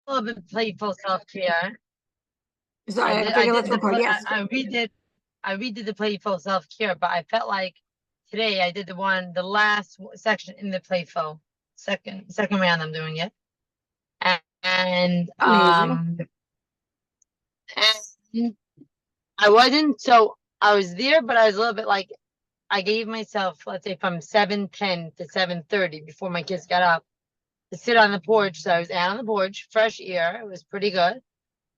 little bit playful self-care. Sorry, I I figured let's did the record. play. Yes. I redid the playful self-care, but I felt like today I did the last section in the playful second round. I'm doing it, and Amazing. and I wasn't so I was there, but I was a little bit like I gave myself, let's say, from 7:10 to 7:30 before my kids got up to sit on the porch. So I was out on the porch, fresh air. It was pretty good.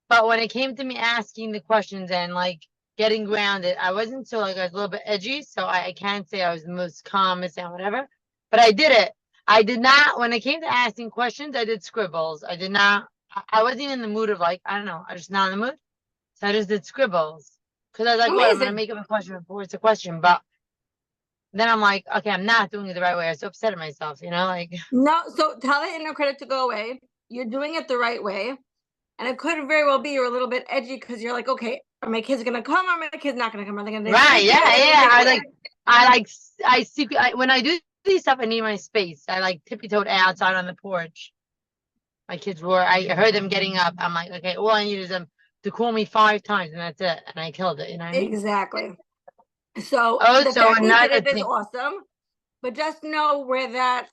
But when it came to me asking the questions and like getting grounded, I wasn't so like I was a little bit edgy. So I can't say I was the most calmest and whatever. But I did it. I did not when it came to asking questions, I did scribbles. I did not I wasn't even in the mood of like, I don't know, I was just not in the mood. So I just did scribbles. Cause I was like, what? I'm gonna Amazing. make up a question before it's a question. But then I'm like, okay, I'm not doing it the right way. I was so upset at myself, like No, so tell the inner critic to go away. You're doing it the right way. And it could very well be you're a little bit edgy because you're like, okay, are my kids gonna come? Are my kids not gonna come? Are they gonna right, sit there? Are yeah, they gonna yeah. stay quiet? I see when I do these stuff, I need my space. I like tippy-toed outside on the porch. My kids were, I heard them getting up. I'm like, okay, all I need is them to call me 5 times and that's it. And I killed it, you know what I mean? Exactly. So the Also, fact that you did another it is thing, awesome, but just know where that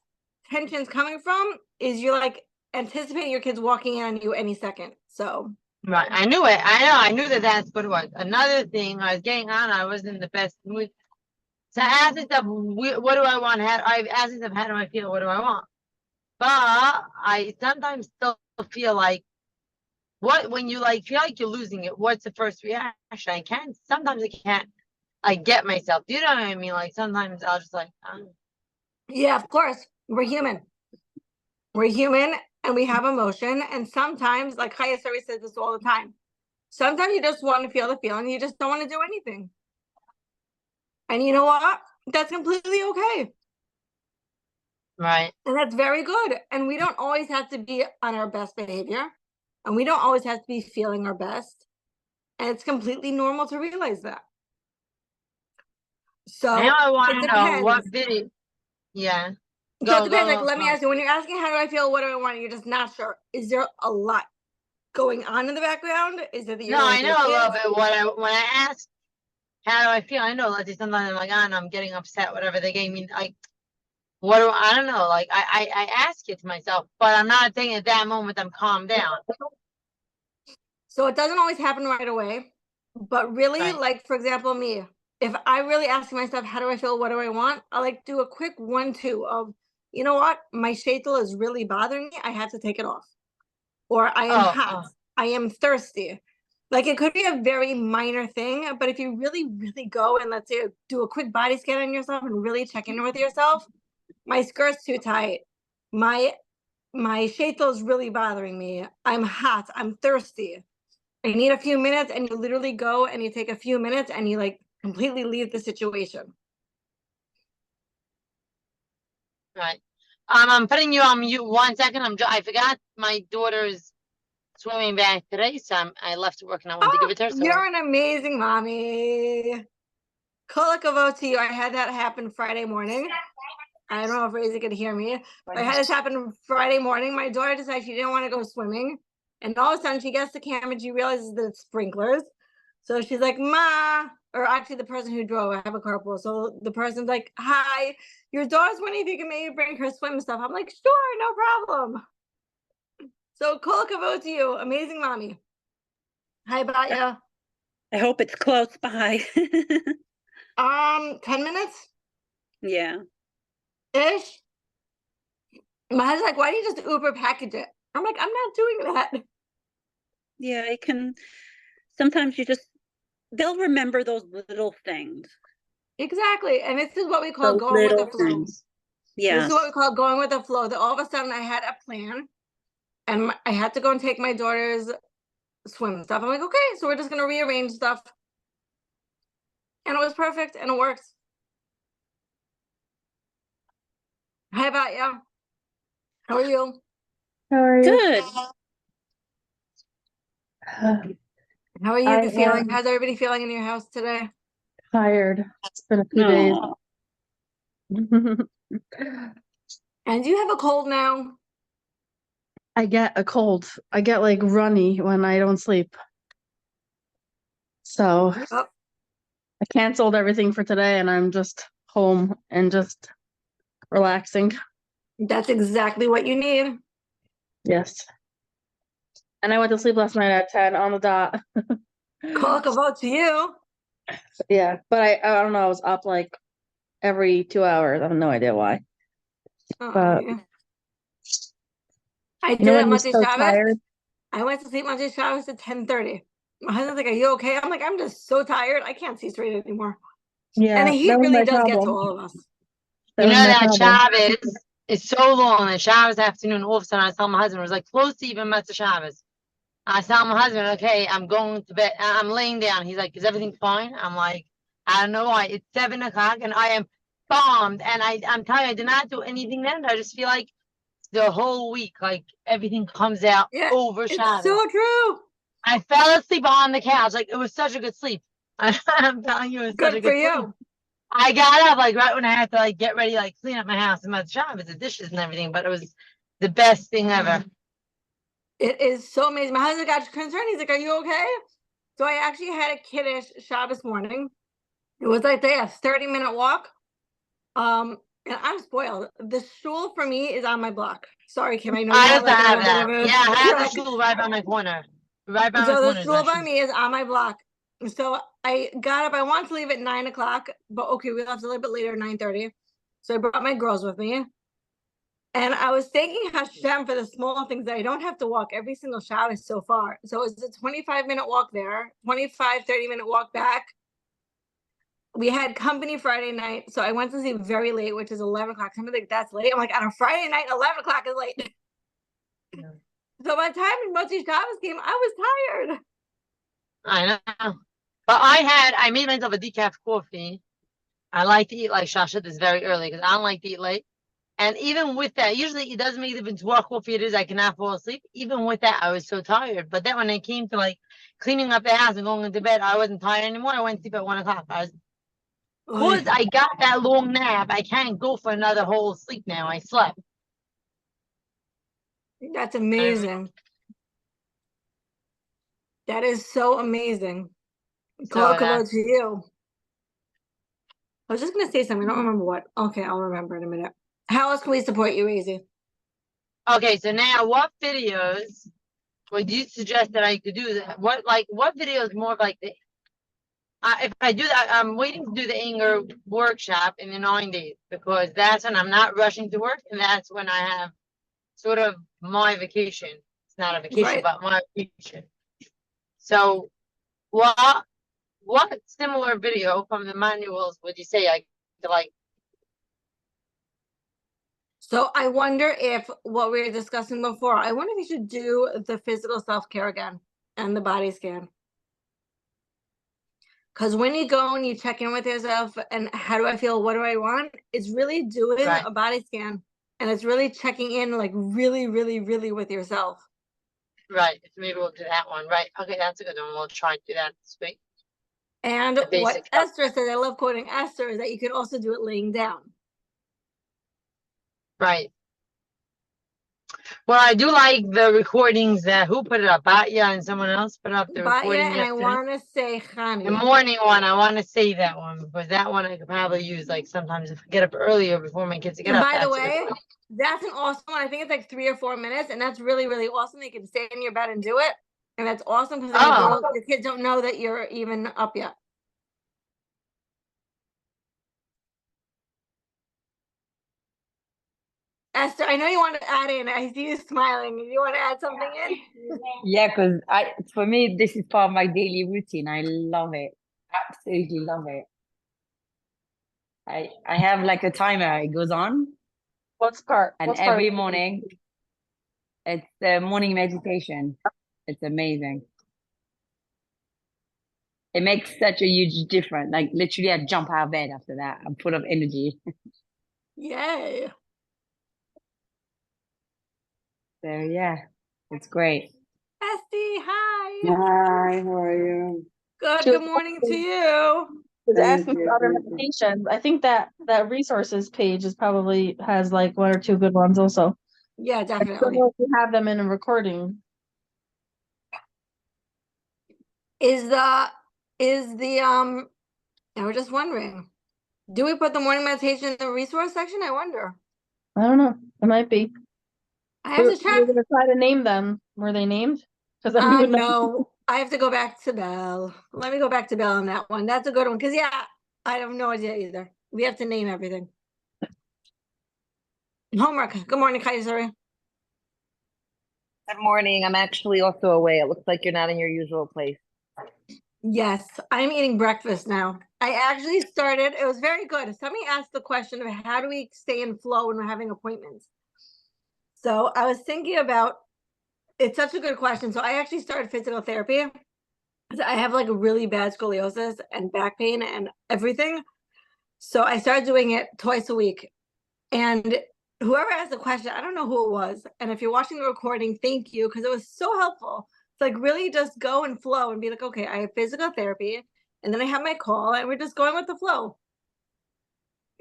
tension's coming from is you're like anticipating your kids walking in on you any second. So right? I knew it. I knew that that's what it was. Another thing, I was getting on. I was in the best mood. So I asked myself, what do I want? I asked myself, how do I feel? What do I want? But I sometimes still feel like when you like feel like you're losing it, what's the first reaction? Sometimes I can't I get myself. Do you know what I mean? Like sometimes I'll just like yeah, of course, we're human. We're human and we have emotion. And sometimes, like Chaya Suri says this all the time, sometimes you just want to feel the feeling, you just don't want to do anything. And you know what? That's completely okay. right. And that's very good. And we don't always have to be on our best behavior. And we don't always have to be feeling our best. And it's completely normal to realize that. Now So I want it to know what depends. video. Yeah. So it depends. Like, Go, let me go. ask you, when you're asking, how do I feel? What do I want? You're just not sure. Is there a lot going on in the background? Is it that No, you're going I through know a little kids? bit when I ask how do I feel, I know like sometimes I'm like, oh, no, I'm getting upset, whatever they gave me. Like, I don't know. Like, I ask it to myself, but I'm not thinking at that moment I'm calmed down. So it doesn't always happen right away. But really, Right. like, for example, me, if I really ask myself, how do I feel? What do I want? I like do a quick 1-2 of, you know what? My shaitel is really bothering me. I have to take it off. Or I am hot. Oh, I am thirsty. Like it could be a very minor thing, but if you really, really go and let's say do a quick body scan on yourself and really check in with yourself, my skirt's too tight. My my shaitel is really bothering me. I'm hot. I'm thirsty. I need a few minutes, and you literally go and you take a few minutes and you like completely leave the situation. right. I'm putting you on mute 1 second. I forgot my daughter's swimming back today, so I left work and I wanted to give Oh, it to her. you're So an amazing mommy. Kol hakavod to you. I had that happen Friday morning. I don't know if Raisa could hear me, but I had this happen Friday morning. My daughter decided she didn't want to go swimming. And all of a sudden she gets to camp and she realizes that it's sprinklers. So she's like, Ma, or actually the person who drove, I have a carpool. So the person's like, hi, your daughter's wondering if you can maybe bring her swim stuff. I'm like, sure, no problem. So kol hakavod to you. Amazing mommy. Hi, Batya. I hope it's close by. 10 minutes Yeah. ish. My husband's like, why do you just Uber package it? I'm like, I'm not doing that. Yeah, I can sometimes they'll remember those little things. Exactly. And this is what we call Those going with the little flow. things. This is Yes. what we call going with the flow. That all of a sudden I had a plan and I had to go and take my daughter's swim stuff. I'm like, okay, so we're just going to rearrange stuff. And it was perfect and it worked. How about you? How are you? How are you? Good. How are you I feeling? am How's everybody feeling in your house today? tired. It's been a few days. No. And do you have a cold now? I get a cold. I get like runny when I don't sleep. So Yep. I canceled everything for today and I'm just home and just relaxing. That's exactly what you need. Yes. And I went to sleep last night at 10 on the dot. Call a vote to you. Yeah, but I don't know, I was up like every 2 hours. I have no idea why. Oh, But yeah. I you did know it when you're Monday so Shabbos. tired? I went to sleep Monday Shabbos at 10:30. My husband's like, "Are you okay?" I'm like, "I'm just so tired. I can't see straight anymore." And the Yeah, heat that was really my does get to problem. all of us. That You was know my that problem. Shabbos is so long. The Shabbos afternoon, all of a sudden, I saw my husband. It was like close to even Matzah Shabbos. I saw my husband. Okay, I'm going to bed. I'm laying down. He's like, "Is everything fine?" I'm like, "I don't know why." It's 7 o'clock, and I am bombed. And I'm telling you, I did not do anything then. I just feel like the whole week, like everything comes out Yeah, over it's Shabbos. so true. I fell asleep on the couch. Like it was such a good sleep. I'm telling you, it was such a Good for good sleep. you. I got up like right when I had to like get ready, like clean up my house and my shop with the dishes and everything, but it was the best thing ever. It is so amazing. My husband got concerned. He's like, "Are you okay?" So I actually had a kiddish Shabbos morning. It was like a 30-minute walk. And I'm spoiled. The shul for me is on my block. Sorry, Kim. I know you I have used to like a have little bit that. of a Yeah, I had the trek. shul right by my corner. Right by my So the corner is my shul by shul. me is on my block. So I got up. I wanted to leave at 9 o'clock, but okay, we left a little bit later, 9:30. So I brought my girls with me. And I was thanking Hashem for the small things that I don't have to walk every single Shabbos so far. So it's a 25-minute walk there, 30-minute walk back. We had company Friday night. So I went to sleep very late, which is 11 o'clock. Somebody's like, "That's late." I'm like, on a Friday night, 11 o'clock is late. Yeah. So by the time Motzi Shabbos came, I was tired. I know. But I made myself a decaf coffee. I like to eat like shashit is very early because I don't like to eat late. And even with that, usually it doesn't make a difference what coffee it is. I cannot fall asleep. Even with that, I was so tired. But then when it came to like cleaning up the house and going into bed, I wasn't tired anymore. I went to sleep at 1 o'clock. Cause I got that long nap, I can't go for another whole sleep now. I slept. That's amazing. That is so amazing. Call that's to you. I was just gonna say something. I don't remember what. Okay, I'll remember in a minute. How else can we support you, Easy? okay. So now, what videos would you suggest that I could do? What videos more of like the? If I do that, I'm waiting to do the anger workshop in the 9 days because that's when I'm not rushing to work and that's when I have sort of my vacation. It's not a vacation, Right. but my vacation. So, what similar video from the manuals would you say I could like? So I wonder if what we were discussing before, I wonder if you should do the physical self-care again and the body scan. Because when you go and you check in with yourself and how do I feel? What do I want? It's really doing Right. a body scan. And it's really checking in like really, really, really with yourself. Right. Maybe we'll do that one. Right. Okay, that's a good one. We'll try to do that this week. And The what basic Esther said, I love quoting Esther, is that you can also do it laying down. Right. Well, I do like the recordings that who put it up? Batya and someone else put up the But recording yeah, and I yesterday. want to say The Chani. morning one, I want to save that one because that one I could probably use like sometimes if I get up earlier before my kids get And up. by the That's a good way, one. that's an awesome one. I think it's like 3 or 4 minutes, and that's really, really awesome. You can stay in your bed and do it. And that's awesome because then Oh. your kids don't know that you're even up yet. Esther, I know you want to add in. I see you smiling. You want to add something in? Yeah, because for me, this is part of my daily routine. I love it. Absolutely love it. I have like a timer. It goes on, What's part? and What's part every of- morning, it's the morning meditation. It's amazing. It makes such a huge difference. Like literally, I jump out of bed after that. I'm full of energy. Yay. So yeah, it's great. Esty, hi. Hi, how are you? Good. She was Good morning to you. Thank asking you, for other thank you. medications. I think that resources page is probably has like one or two good ones also. Yeah, I don't definitely. know if you have them in a recording. Is the I was just wondering, do we put the morning meditation in the resource section? I wonder. I don't know. It might be. I have to check. We're gonna try to name them. Were they named? Because then we would know. No, I have to go back to Belle. Let me go back to Belle on that one. That's a good one. Cause yeah, I have no idea either. We have to name everything. Homework. Good morning, Kaiser. Good morning. I'm actually also away. It looks like you're not in your usual place. Yes, I'm eating breakfast now. I actually started, it was very good. Somebody asked the question of how do we stay in flow when we're having appointments? So I was thinking about, it's such a good question. So I actually started physical therapy. I have like a really bad scoliosis and back pain and everything. So I started doing it twice a week. And whoever asked the question, I don't know who it was. And if you're watching the recording, thank you, because it was so helpful. It's like really just go and flow and be like, okay, I have physical therapy, and then I have my call, and we're just going with the flow.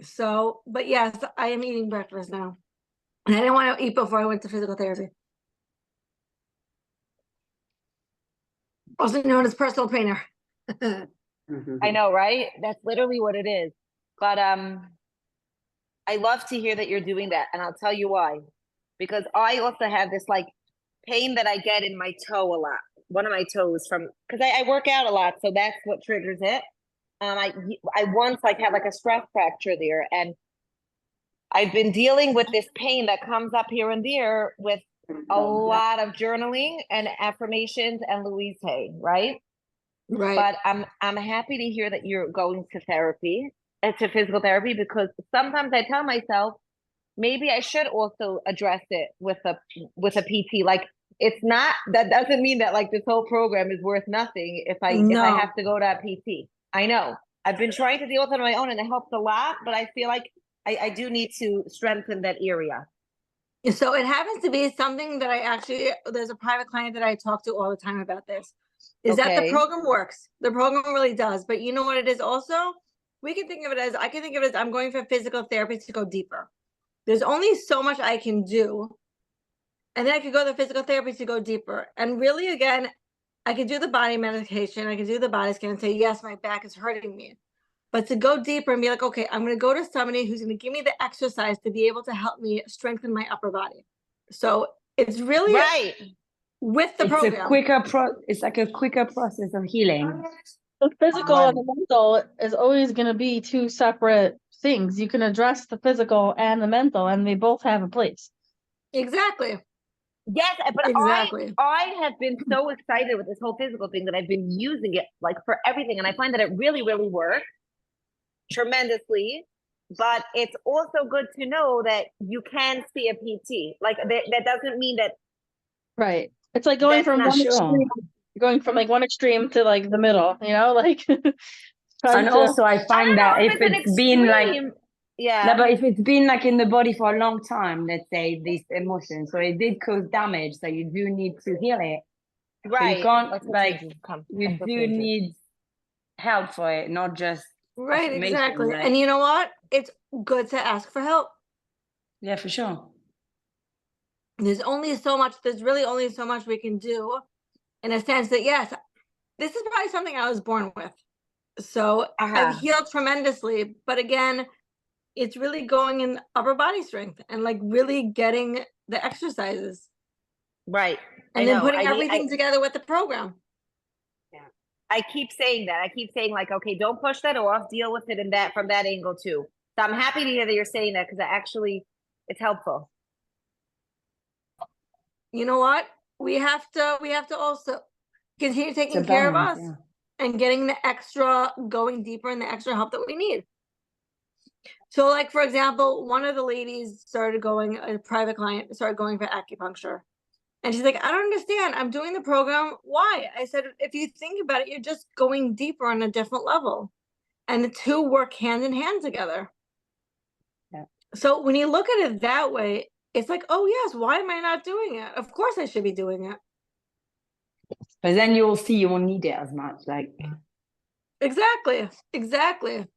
So, but yes, I am eating breakfast now. And I didn't want to eat before I went to physical therapy. Also known as personal trainer. I know, right? That's literally what it is. But I love to hear that you're doing that, and I'll tell you why. Because I also have this like pain that I get in my toe a lot. One of my toes from because I work out a lot, so that's what triggers it. I once like had like a stress fracture there, and I've been dealing with this pain that comes up here and there with a lot of journaling and affirmations and Louise Hay, right? Right. But I'm happy to hear that you're going to therapy, to physical therapy, because sometimes I tell myself maybe I should also address it with a PT. Like it's not that doesn't mean that like this whole program is worth nothing if I No. have to go to a PT. I know. I've been trying to deal with it on my own and it helps a lot, but I feel like I do need to strengthen that area. So it happens to be something that I actually, there's a private client that I talk to all the time about this, is that the Okay. program works. The program really does. But you know what it is also? We can think of it as, I can think of it as I'm going for physical therapy to go deeper. There's only so much I can do. And then I could go to physical therapy to go deeper. And really, again, I could do the body medication. I could do the body scan and say, yes, my back is hurting me. But to go deeper and be like, okay, I'm going to go to somebody who's going to give me the exercise to be able to help me strengthen my upper body. So it's really Right. with the It's program. a quicker it's like a quicker process of healing. The physical and the mental is always going to be two separate things. You can address the physical and the mental, and they both have a place. Exactly. Yes, but Exactly. I have been so excited with this whole physical thing that I've been using it like for everything, and I find that it really, really works tremendously. But it's also good to know that you can see a PT. Like that doesn't mean that. Right. It's like going That's from not one sure. extreme, going from like one extreme to like the middle, like trying And to. also I I find don't know that if an it's been like extreme. Yeah. no, but if it's been like in the body for a long time, let's say this emotion, so it did cause damage, so you do need to heal it. So you Right. can't That's what's like making it come. you That's what's do making it. need help for it, not just Right. affirmation, Exactly. like- And you know what? It's good to ask for help. yeah, for sure. There's only so much, there's really only so much we can do in a sense that, yes, this is probably something I was born with. So I've healed tremendously. But again, it's really going in upper body strength and like really getting the exercises. Right. And then putting everything together with the program. I keep saying that. I keep saying like, okay, don't push that off. Deal with it in that from that angle too. So I'm happy to hear that you're saying that because it's helpful. You know what? We have to also continue taking It's a care of balance, us yeah. and getting the extra, going deeper in the extra help that we need. So like, for example, one of the ladies started going, a private client started going for acupuncture. And she's like, I don't understand. I'm doing the program. Why? I said, if you think about it, you're just going deeper on a different level. And the two work hand in hand together. Yeah. So when you look at it that way, it's like, oh yes, why am I not doing it? Of course I should be doing it. But then you'll see you won't need it as much. Like Exactly. Exactly.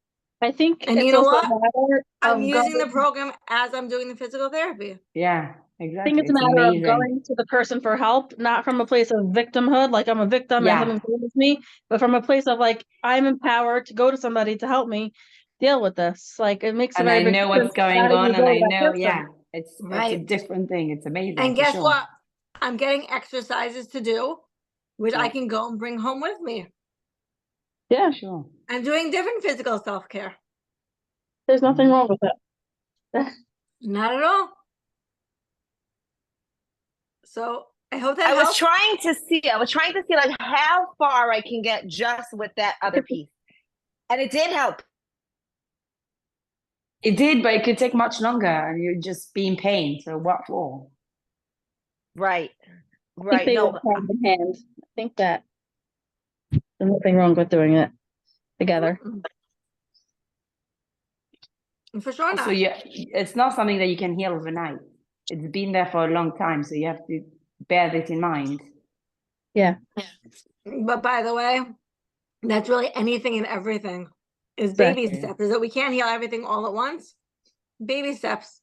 I think And it's you know also what? a matter I'm of using the going. program as I'm doing the physical therapy. yeah. I exactly. think it's a It's matter of amazing. going to the person for help, not from a place of victimhood, like I'm a victim and Yeah. something's wrong with me, but from a place of like, I'm empowered to go to somebody to help me deal with this. Like, it makes a And very I big know difference what's going how do you on, and go I to that know, person. yeah, it's a Right. different thing. It's amazing. And for guess sure. what? I'm getting exercises to do, which I Yeah. can go and bring home with me. Yeah, For sure. I'm doing different physical self-care. there's nothing wrong with it. Not at all. So I hope that I was helps. trying to see like how far I can get just with that other piece. And it did help. It did, but it could take much longer, and you'd just be in pain. So what for? Right. I think Right. they No, work hand in hand. I think that there's nothing wrong with doing it together. For sure So not. yeah, it's not something that you can heal overnight. It's been there for a long time, so you have to bear this in mind. Yeah, But by the way, that's really anything and everything is baby Exactly. steps. Is that we can't heal everything all at once. Baby steps.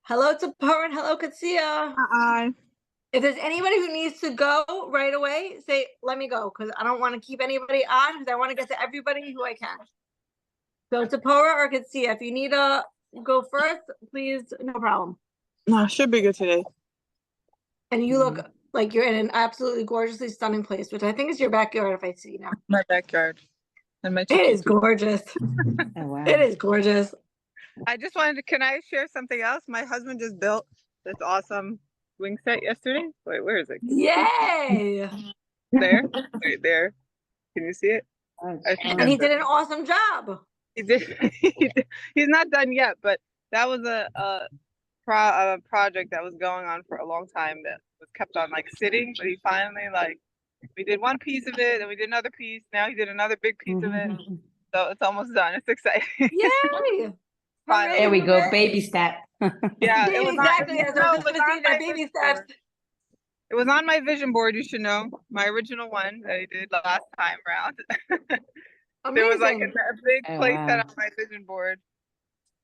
Hello to Power and hello Katsia. Hi. If there's anybody who needs to go right away, say, let me go, because I don't want to keep anybody on, because I want to get to everybody who I can. So Tapora or Katsia, if you need to go first, please, no problem. No, should be good today. And you look like you're in an absolutely gorgeously stunning place, which I think is your backyard if I see now. My backyard. And my It chicken is coop. gorgeous. Oh wow! It is gorgeous. I just wanted to, can I share something else? My husband just built this awesome swing set yesterday. Wait, where is it? Yay! There? Right there. Can you see it? And he did an awesome job. He did. He's not done yet, but that was a project that was going on for a long time that was kept on like sitting, but he finally like, we did one piece of it and we did another piece. Now he did another big piece of it. So it's almost done. It's exciting. Yay! Finally. There we go, Hooray. baby step. Yeah, it was Exactly. on, As no, I it was was going to on say, that my baby vision steps. board. It was on my vision board, you should know. My original one that I did last time around. There was like Amazing. a big Oh, place wow. set on my vision board.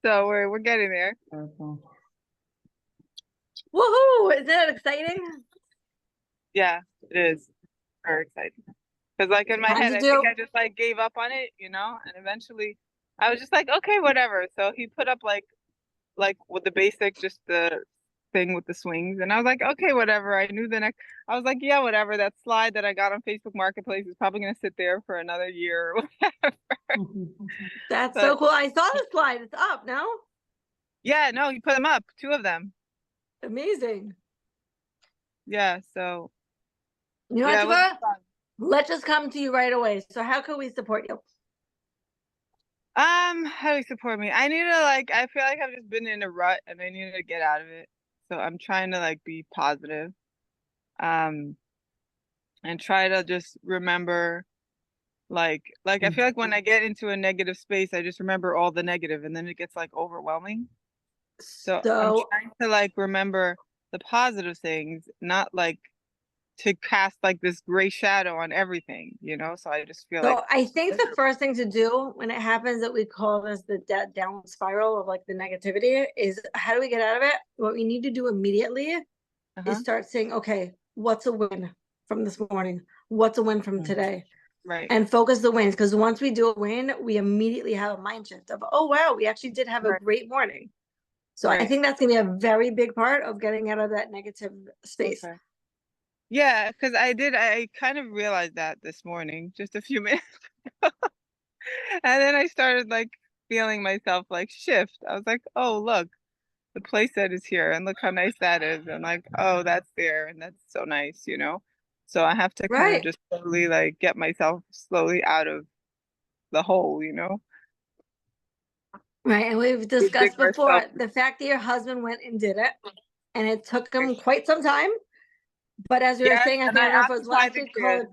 So we're getting there. Woohoo! Isn't that exciting? Yeah, it is very exciting. Because like in my Time head, to I think do. I just like gave up on it, you know, and eventually I was just like, okay, whatever. So he put up like with the basic, just the thing with the swings, and I was like, okay, whatever. I knew the next. I was like, yeah, whatever. That slide that I got on Facebook Marketplace is probably gonna sit there for another year or whatever. That's But so cool. I saw the slide. It's up now. yeah, no, you put them up, 2 of them. Amazing. Yeah, so You know yeah, what, it was Tara? fun. Let's just come to you right away. So how can we support you? How do you support me? I need to like. I feel like I've just been in a rut, and I need to get out of it. So I'm trying to like be positive, and try to just remember, I feel like when I get into a negative space, I just remember all the negative, and then it gets like overwhelming. So I'm trying to like remember the positive things, not like to cast like this gray shadow on everything, you know? So I just feel like So I think the first thing to do when it happens that we call this the down spiral of like the negativity is how do we get out of it? What we need to do immediately is start saying, okay, what's a win from this morning? What's a win from today? right. And focus the wins, because once we do a win, we immediately have a mind shift of, oh wow, we actually did have a great morning. So I Right. think that's gonna be a very big part of getting out of that negative space. Okay. Yeah, because I kind of realized that this morning, just a few minutes ago. And then I started like feeling myself like shift. I was like, oh, look, the playset is here and look how nice that is. And like, oh, that's there and that's so nice, you know? So I have to kind of Right. just slowly like get myself slowly out of the hole, you know? Right, and we've We discussed dig before, ourselves. the fact that your husband went and did it, and it took him quite some time. But as we were Yes, saying, I and think, I don't know if it was occupied last the week, called, kids.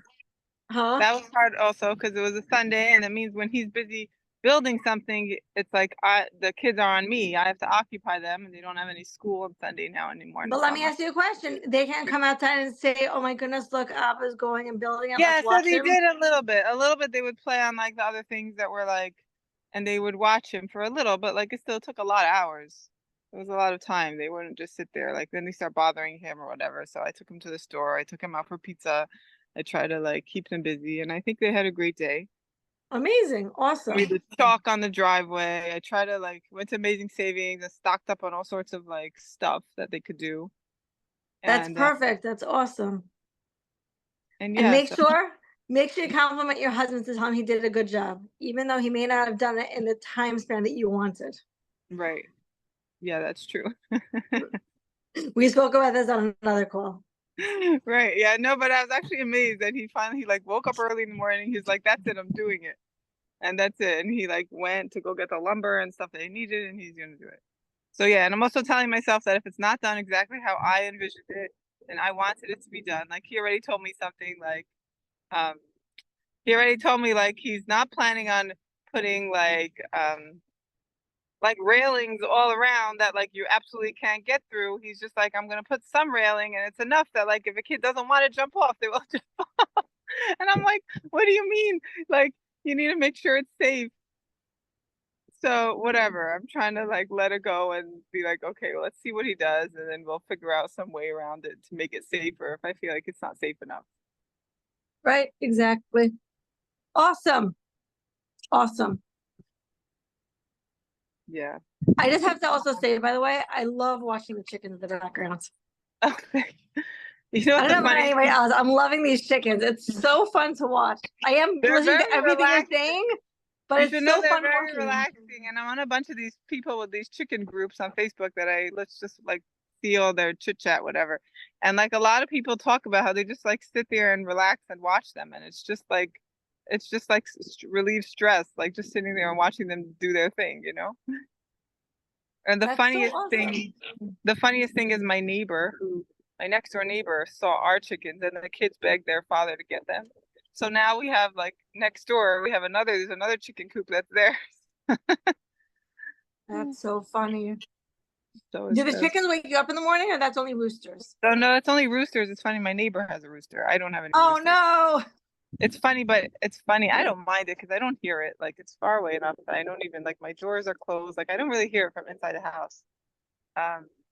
huh? That was hard also because it was a Sunday, and it means when he's busy building something, it's like the kids are on me. I have to occupy them, and they don't have any school on Sunday now anymore in the But let me summer. ask you a question. They can't come outside and say, oh my goodness, look, Abba's going and building it, Yeah, let's so watch they him. did a little bit. A little bit they would play on like the other things that were like, and they would watch him for a little, but like it still took a lot of hours. It was a lot of time. They wouldn't just sit there. Like then they start bothering him or whatever. So I took him to the store. I took him out for pizza. I try to like keep them busy, and I think they had a great day. Amazing. Awesome. We did chalk on the driveway. I try to like went to Amazing Savings and stocked up on all sorts of like stuff that they could do. That's And perfect. That's awesome. and And yeah, make so, sure you compliment your husband to tell him he did a good job, even though he may not have done it in the time span that you wanted. right. Yeah, that's true. We spoke about this on another call. Right. Yeah, no, but I was actually amazed that he finally like woke up early in the morning. He's like, that's it, I'm doing it. And that's it. And he like went to go get the lumber and stuff that he needed, and he's gonna do it. So yeah, and I'm also telling myself that if it's not done exactly how I envisioned it and I wanted it to be done, like he already told me something um like he's not planning on putting like railings all around that like you absolutely can't get through. He's just like, I'm gonna put some railing and it's enough that like if a kid doesn't want to jump off, they will jump off. And I'm like, what do you mean? Like you need to make sure it's safe. So whatever. I'm trying to like let it go and be like, okay, well, let's see what he does, and then we'll figure out some way around it to make it safer if I feel like it's not safe enough. Right, exactly. Awesome. Awesome. Yeah. I just have to also say, by the way, I love watching the chickens in the background. Okay. You know I what don't know the about funny anybody thing? else. I'm loving these chickens. It's so fun to watch. I am They're listening to very everything you're relaxing. saying, but You it's should know so they're fun very watching them. relaxing, and I'm on a bunch of these people with these chicken groups on Facebook that let's just like see all their chit chat, whatever. And like a lot of people talk about how they just like sit there and relax and watch them, and it's just like relieve stress, like just sitting there and watching them do their thing, you know. And That's so awesome. the funniest thing is my next door neighbor saw our chickens, and the kids begged their father to get them. So now we have like next door, there's another chicken coop that's there. That's so funny. So Do the chickens wake you up in the morning, or that's only roosters? so no, it's only roosters. It's funny. My neighbor has a rooster. I don't have any Oh roosters. no. It's funny, but it's funny. I don't mind it because I don't hear it. Like it's far away enough that I don't even like my doors are closed. Like I don't really hear it from inside the house.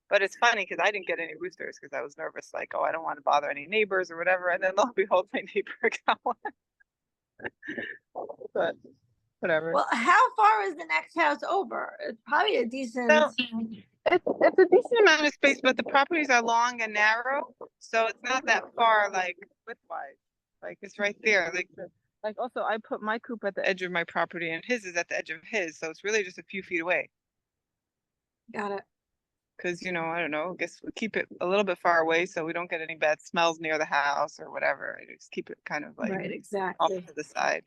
But it's funny because I didn't get any roosters because I was nervous. Like, oh, I don't want to bother any neighbors or whatever. And then lo and behold, my neighbor got one. But whatever. Well, how far is the next house over? It's probably a decent. So it's a decent amount of space, but the properties are long and narrow, so it's not that far like widthwise. Like it's right there. Like also I put my coop at the edge of my property and his is at the edge of his, so it's really just a few feet away. Got it. Because I don't know, I guess we keep it a little bit far away so we don't get any bad smells near the house or whatever. I just keep it kind of like Right, off exactly. to the side.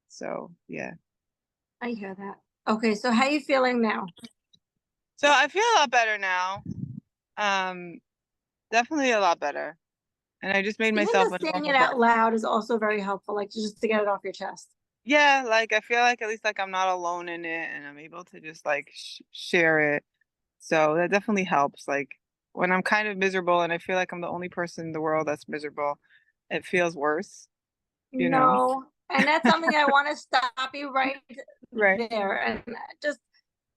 So yeah. I hear that. Okay, so how you feeling now? So I feel a lot better now. Definitely a lot better. And I just made Even myself just a saying normal it out person. loud is also very helpful, like just to get it off your chest. Yeah, like I feel like at least like I'm not alone in it and I'm able to just like share it. So that definitely helps. Like when I'm kind of miserable and I feel like I'm the only person in the world that's miserable, it feels worse, you know? No, and that's something I want to stop you right Right, there. And just,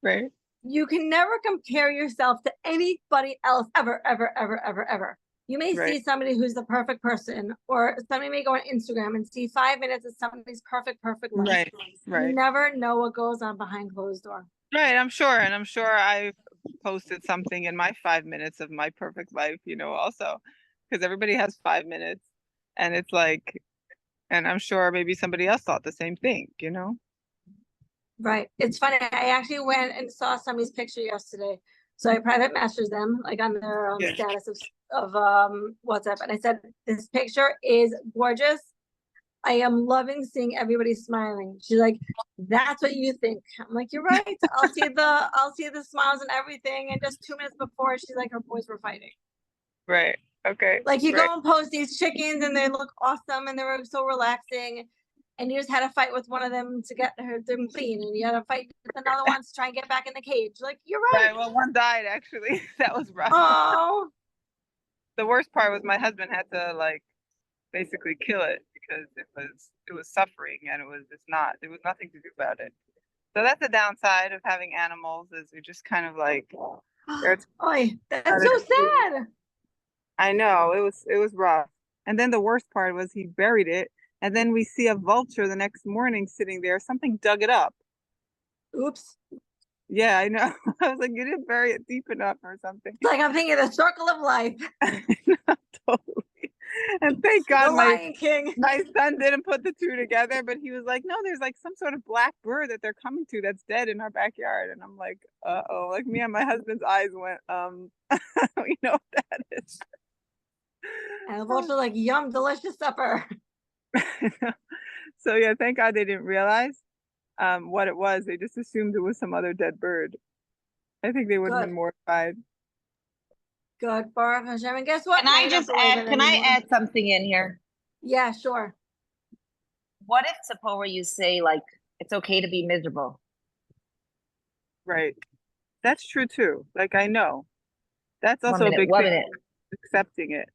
right, you can never compare yourself to anybody else ever, ever, ever, ever, ever. You may right, see somebody who's the perfect person, or somebody may go on Instagram and see 5 minutes of somebody's perfect life. right, You right. never know what goes on behind closed door. Right, I'm sure. And I'm sure I've posted something in my 5 minutes of my perfect life, also. Because everybody has 5 minutes. And it's like, and I'm sure maybe somebody else thought the same thing. Right. It's funny. I actually went and saw somebody's picture yesterday. So I private messaged them, like on their Yeah. status of WhatsApp, and I said, "This picture is gorgeous. I am loving seeing everybody smiling." She's like, "That's what you think." I'm like, "You're right. I'll see the smiles and everything." And just 2 minutes before, she's like, her boys were fighting. Right. Okay. Like you right. go and post these chickens, and they look awesome, and they were so relaxing. And you just had a fight with one of them to get them clean, and you had a fight with another one to try and get back in the cage. Like, you're right. Right. Well, one died actually. That was rough. Oh, The worst part was my husband had to like basically kill it because it was suffering and there was nothing to do about it. So that's the downside of having animals is you're just kind of like, it's Oy, that's so sad. I know it was rough. And then the worst part was he buried it, and then we see a vulture the next morning sitting there. Something dug it up. Oops. Yeah, I know. I was like, you didn't bury it deep enough or something. It's like I'm thinking the circle of life. Totally. And thank The God Lion King. my son didn't put the two together, but he was like, no, there's like some sort of black bird that they're coming to that's dead in our backyard. And I'm like, uh-oh. Like me and my husband's eyes went, you know what that is. And the vulture like, yum, delicious supper. So yeah, thank God they didn't realize what it was. They just assumed it was some other dead bird. I think they would have Good. been mortified. Good, Baruch Hashem. And guess what? Can I Now you don't just believe add? it Can I anymore. add something in here? Yeah, sure. What if suppose you say like it's okay to be miserable? Right. That's true too. Like I know. That's also a big 1 thing. minute. Accepting it.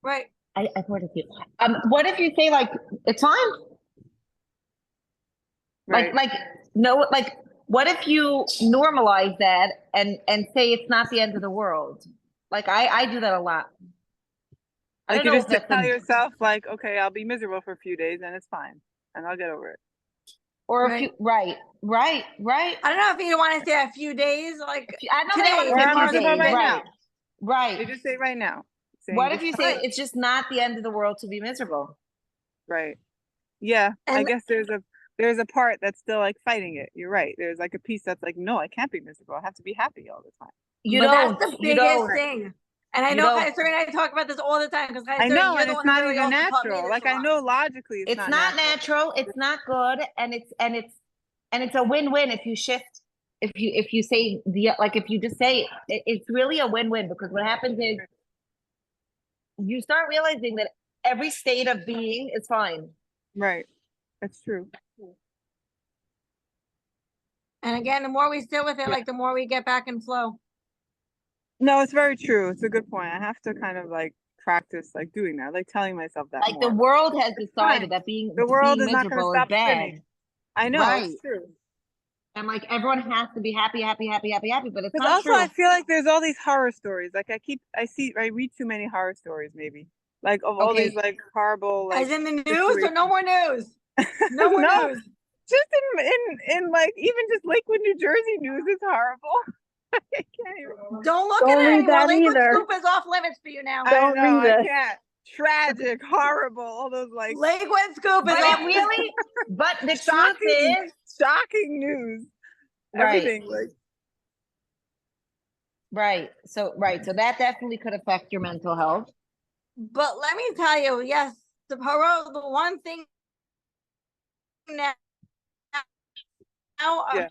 Right. I thought of you. What if you say like it's fine? Right. Like no, like what if you normalize that and say it's not the end of the world? Like I do that a lot. I Like don't you know just if that's tell a, yourself like, okay, I'll be miserable for a few days and it's fine. And I'll get over it. or Right. if you right. I don't know if you want to say a few days, like I know today, they want to Or say I'm a few miserable days, right right? now. Right. They just say right now. Saying What if just you say Right. it's just not the end of the world to be miserable? right. Yeah. I And- guess there's a part that's still like fighting it. You're right. There's like a piece that's like, no, I can't be miserable. I have to be happy all the time. You but don't. that's the You biggest don't. thing. And I You know don't. Kaiser and I talk about this all the time because I Kaiser, know, you're and the it's one who not really even also taught me natural. this Like a I lot. know logically It's not natural. It's not good, and it's a win-win if you shift. If you say if you just say it's really a win-win because what happens is you start realizing that every state of being is fine. Right. That's true. And again, the more we sit with it, like the more we get back in flow. No, it's very true. It's a good point. I have to kind of like practice like doing that, like telling myself that Like the more. world has It's decided fine. that being The world being is not going to miserable is stop bad, spinning. I know, right? it's true. And like everyone has to be happy, but it's But not also true. I feel like there's all these horror stories. Like I read too many horror stories maybe. Like of all Okay. these like horrible like As in the news or no more news? No more No. news. Just in like even just Lakewood, New Jersey news is horrible. I can't even. Don't look Don't at it read anymore. that Lakewood either. Scoop is off limits for you now. I Don't know, read I it. can't. Tragic, horrible, all those like Lakewood Scoop is But off. it really, but the truth shocking, is, shocking news. right, Everything like right. So that definitely could affect your mental health. But let me tell you, yes, the one thing now Yeah.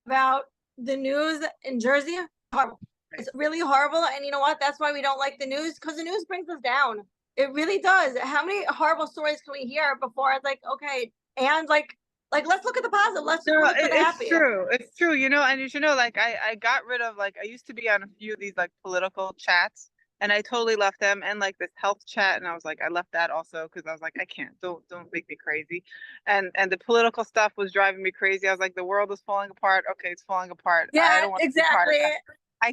about the news in Jersey, horrible. It's really horrible. And you know what? That's why we don't like the news, because the news brings us down. It really does. How many horrible stories can we hear before it's like, okay, and like let's look at the positive. Let's No, look at the happy. it's true. It's true. You know, and you should know, like I got rid of like I used to be on a few of these like political chats, and I totally left them, and like this health chat, and I was like, I left that also because I was like, I can't. Don't make me crazy. And the political stuff was driving me crazy. I was like, the world is falling apart. Okay, it's falling apart. I Yeah, don't want to be part of exactly. that. I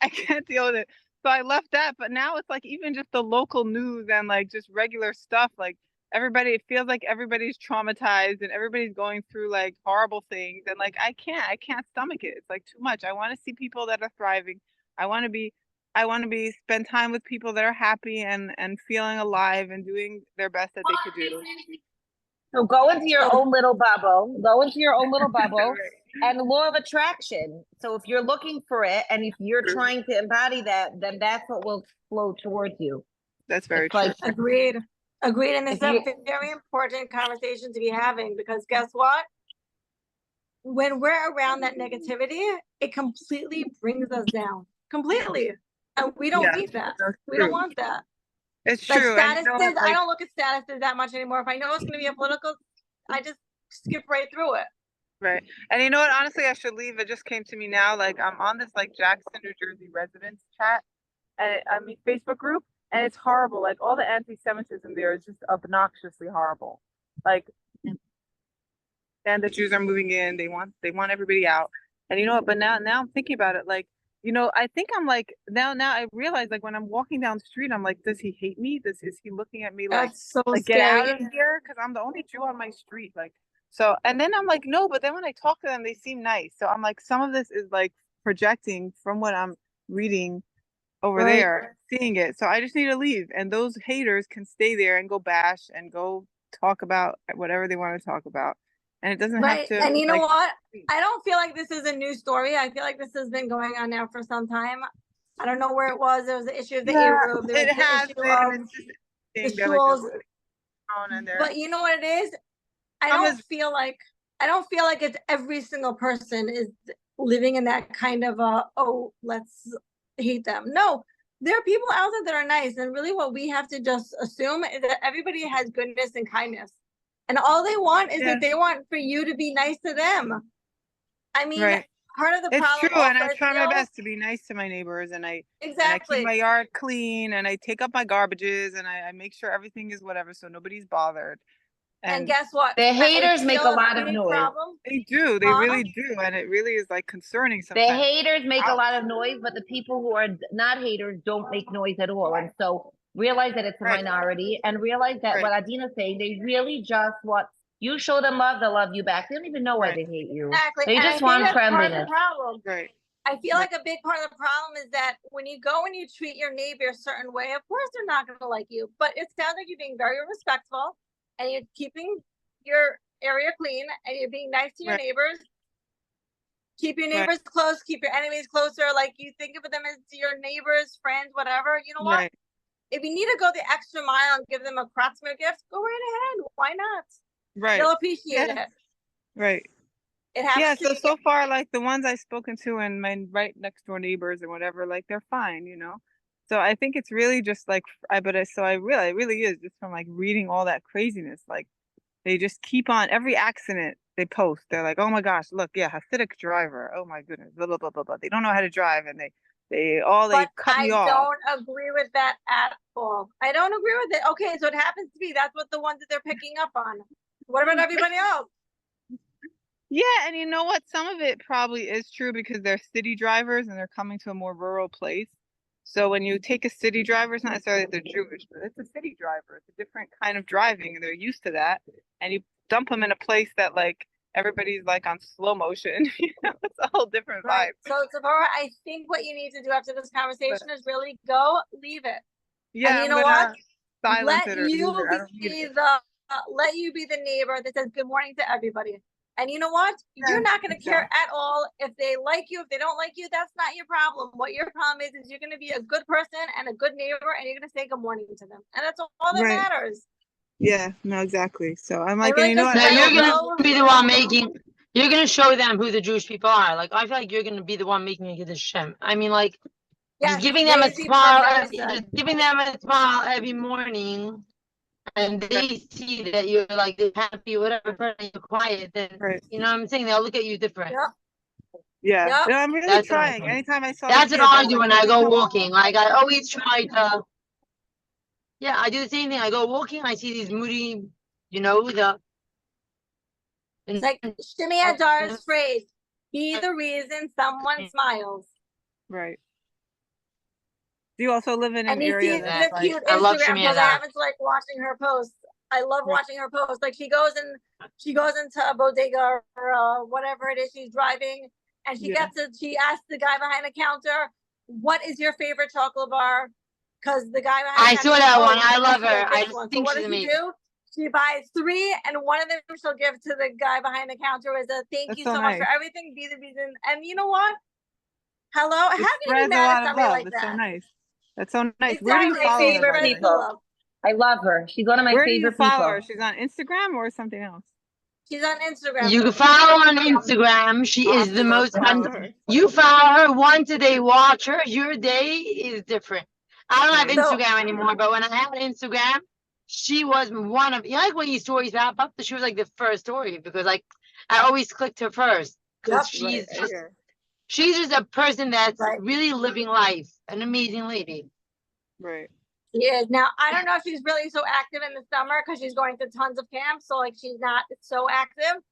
can't deal with it. So I left that, but now it's like even just the local news and like just regular stuff, like everybody, it feels like everybody's traumatized and everybody's going through like horrible things, and like I can't stomach it. It's like too much. I want to see people that are thriving. I want to be spend time with people that are happy and feeling alive and doing their best that they could do. So go into your own little bubble. Go into your own little bubble. Right. And law of attraction. So if you're looking for it and if you're True. trying to embody that, then that's what will flow towards you. That's very It's true. like Agreed. And it's If you- a very important conversation to be having, because guess what? When we're around that negativity, it completely brings us down. Completely. And we don't Yeah, need that. that's We don't true. want that. It's Like true. And you know statuses, what, I like, don't look at statuses that much anymore. If I know it's going to be a political, I just skip right through it. right. And you know what? Honestly, I should leave. It just came to me now. Like I'm on this like Jackson, New Jersey residents chat, and Facebook group, and it's horrible. Like all the anti-Semitism there is just obnoxiously horrible. Like and the Jews are moving in. They want everybody out. And you know what? But now I'm thinking about it. Like, you know, I think I'm like now I realize like when I'm walking down the street, I'm like, does he hate me? Is he looking at me like That's so get out of scary. here? Because I'm the only Jew on my street. Like, so and then I'm like, no, but then when I talk to them, they seem nice. So I'm like, some of this is like projecting from what I'm reading over Right. there, seeing it. So I just need to leave. And those haters can stay there and go bash and go talk about whatever they want to talk about. And it doesn't have Right. to And you know like what? I don't feel like this is a new story. I feel like this has been going on now for some time. I don't know where it was. There was the issue of the yeah, Arab. There it was the has issue been. of It's just the interesting. They're like schools. and they're But you know what it is? I Some don't is- feel like it's every single person is living in that kind of oh, let's hate them. No, there are people out there that are nice, and really what we have to just assume is that everybody has goodness and kindness. And all they want is that they want for you to be nice to them. I mean, right. part of the It's problem true, and also, I try my feel- best to be nice to my neighbors, and I exactly. keep my yard clean, and I take up my garbages, and I make sure everything is whatever, so nobody's bothered. And guess what? The I haters make a feel lot of big noise. problem. They do, they Huh? really do, and it really is like concerning The sometimes. haters make a Ouch. lot of noise, but the people who are not haters don't make noise at all. And so realize that it's a Right. minority, and realize that Right. what Adina's saying, they really just want you show them love, they'll love you back. They don't even know why Right. they hate you. Exactly. They And I just think want that's part of the friendliness. problem. Right. I feel Right. like a big part of the problem is that when you go and you treat your neighbor a certain way, of course they're not going to like you. But it sounds like you're being very respectful, and you're keeping your area clean, and you're being nice to your Right. neighbors. Keep your Right. neighbors close, keep your enemies closer. Like, you think of them as your neighbors, friends, whatever. You know what? Right. If you need to go the extra mile and give them a Kratzmer gift, go right ahead. Why not? Right. They'll appreciate Yeah. it. Right. It happens Yeah, to so be far, like the ones I've spoken to and my right next door neighbors and whatever, like they're fine, you know. So I think it's really just like it really is just from like reading all that craziness. Like they just keep on every accident they post. They're like, oh my gosh, look, yeah, Hasidic driver. Oh my goodness, blah blah blah blah blah. They don't know how to drive, and they but cut I me off. don't agree with that at all. I don't agree with it. Okay, so it happens to be that's what the ones that they're picking up on. What about everybody else? Yeah, and you know what? Some of it probably is true because they're city drivers and they're coming to a more rural place. So when you take a city driver, it's not necessarily that they're Jewish, but it's a city driver. It's a different kind of driving, and they're used to that. And you dump them in a place that like everybody's like on slow motion. You know, it's a whole different Right. vibe. So Sephora, I think what you need to do after this conversation is really go, leave it. Yeah, And you I'm know gonna what? silence Let it or you leave it. I don't need be it. let you be the neighbor that says good morning to everybody. And you know what? You're not going to care at all if they like you. If they don't like you, that's not your problem. What your problem is you're going to be a good person and a good neighbor, and you're going to say good morning to them. And that's all that Right. matters. Yeah, no, exactly. So I'm like, really and you know just what? Now I you're don't gonna know. be the one making. You're gonna show them who the Jewish people are. Like I feel like you're gonna be the one making it to the Shem. I mean, like Yes, just giving them a lazy smile. person. Just giving them a smile every morning, and they see that you're like this happy, whatever, and you're quiet. Then Right. you know what I'm saying? They'll look at you different. Yep. Yeah, Yep. no, I'm really That's what I'm trying. saying. Anytime I saw That's the what kids, I I was do like, when I "Please go come on." walking. Like I always try to. Yeah, I do the same thing. I go walking. I see these moody, you know, It's like Shimmy Adar's phrase, be the reason someone smiles. Right. Do you also live in an And you see area the that's like, cute I love Instagram Shimmy posts. I Adar. haven't like watching her posts. I love Right. watching her posts. Like she goes into a bodega or whatever it is she's driving, and she Yeah. she asks the guy behind the counter, "What is your favorite chocolate bar?" Because the guy behind I the counter saw that says, one. "Oh, I you love should get her. I this just one." So think what she's does she amazing. do? She buys 3, and one of them she'll give to the guy behind the counter as a thank That's you so so much nice. for everything. Be the reason. And you know what? Hello, how It can you be spreads a mad at lot of somebody love. like That's so that? nice. That's so nice. Where do you Exactly. My follow her, favorite by the way? Spreads the people. love. I love her. She's one of my Where do you favorite follow people. her? She's on Instagram or something else? She's on Instagram. You can follow her on Instagram. She I'll is have the to go most follow fun. her. You follow her once a day, watch her. Your day is different. I don't have Right. So- Instagram anymore, but when I had Instagram, she was one of, you know, like when these stories pop up, she was like the first story because like I always clicked her first because Yep. she's just a person that's Right. really living life, an amazing lady. Right. She is. Now, I don't know if she's really so active in the summer because she's going to tons of camps. So, like, she's not so active.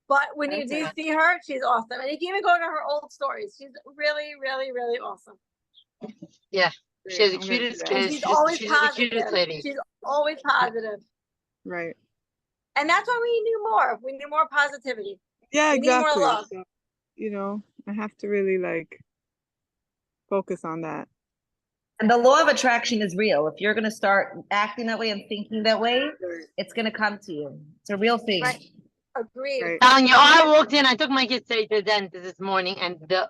But when you That's do it. see her, she's awesome. And you can even go to her old stories. She's really, really, really awesome. Yeah. She has the I'm gonna do cutest that. And kids. she's always She's the cutest positive. lady. She's always positive. Right. And that's why we need more. We need more positivity. Yeah, We need more exactly. love. So, you know, I have to really like focus on that. And the law of attraction is real. If you're gonna start acting that way and thinking that way, it's gonna come to you. It's a real thing. Right. Agreed. Right. Telling you, I walked in, I took my kids today to the dentist this morning, and the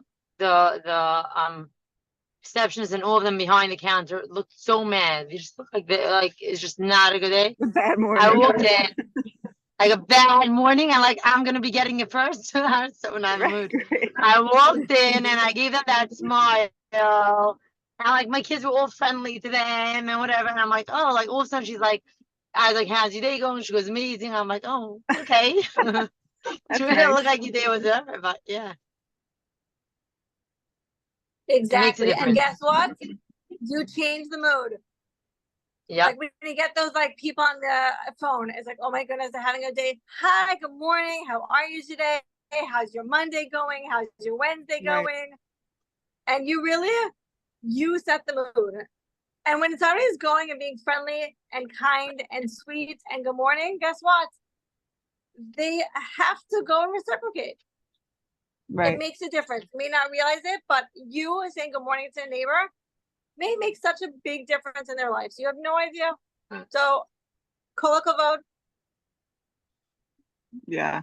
receptionist and all of them behind the counter looked so mad. They just look like it's just not a good day. A bad morning. I walked in like a bad morning, and like I'm gonna be getting it first. I was so not in the mood. Right. I walked in and I gave them that smile. And like my kids were all friendly to them and whatever. And I'm like, oh, like all of a sudden she's like, I was like, how's your day going? She goes, amazing. I'm like, oh, okay. That's She made it nice. look like your day was over, but yeah. Exactly. And difference. guess what? You change the mood. Yeah. Like when you get those like people on the phone, it's like, oh my goodness, they're having a day. Hi, good morning. How are you today? How's your Monday going? How's your Wednesday Right. going? And you set the mood. And when somebody's going and being friendly and kind and sweet and good morning, guess what? They have to go and reciprocate. Right. It makes a difference. You may not realize it, but you saying good morning to a neighbor may make such a big difference in their lives. You have no idea. So, kol hakavod. Yeah.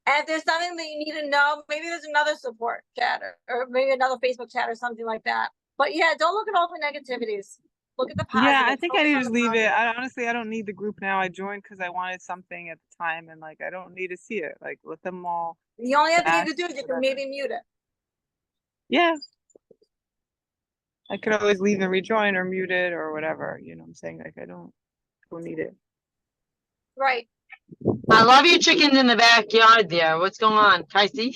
And if there's something that you need to know, maybe there's another support chat or maybe another Facebook chat or something like that. But yeah, don't look at all the negativities. Look at the positive. Yeah, I think I need to just leave it. Honestly, I don't need the group now. I joined because I wanted something at the time, and like I don't need to see it. Like let them all. The only other thing you bash could do is you whatever. can maybe mute it. Yeah. I could always leave and rejoin or mute it or whatever. You know what I'm saying? Like I don't need it. Right. I love your chickens in the backyard there. What's going on? Can I see?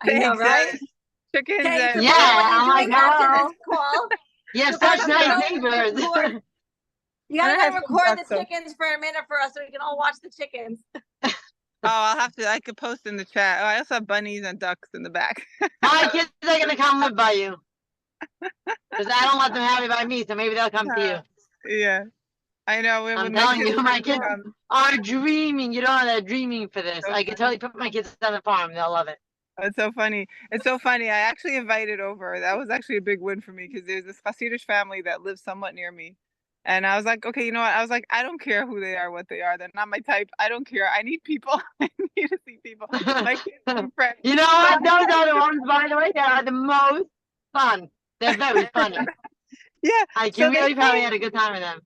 I know, Thanks, right? Chickens. Okay, and- so Yeah, what I'm you're like, doing after hello. this call, You have So such that's nice good. neighbors. Record. you I gotta have go some record the ducks, so- chickens for a minute for us so we can all watch the chickens. Oh, I'll have to. I could post in the chat. Oh, I also have bunnies and ducks in the back. My kids are gonna come live by you. Because I don't let them have it by me, so maybe they'll come to you. Yeah, I know. When, I'm when my telling kids you, my do kids come- are dreaming. You know, they're dreaming for this. So I can totally put my kids on the farm. They'll love it. It's so funny. It's so funny. I actually invited over. That was actually a big win for me because there's this Hasidic family that lives somewhat near me. And I was like, okay, you know what? I was like, I don't care who they are, what they are. They're not my type. I don't care. I need people. I need to see people. My kids and friends. You know what? Those are the ones, by the way, that are the most fun. They're very funny. Yeah. I so can they really probably came- had a good time with them.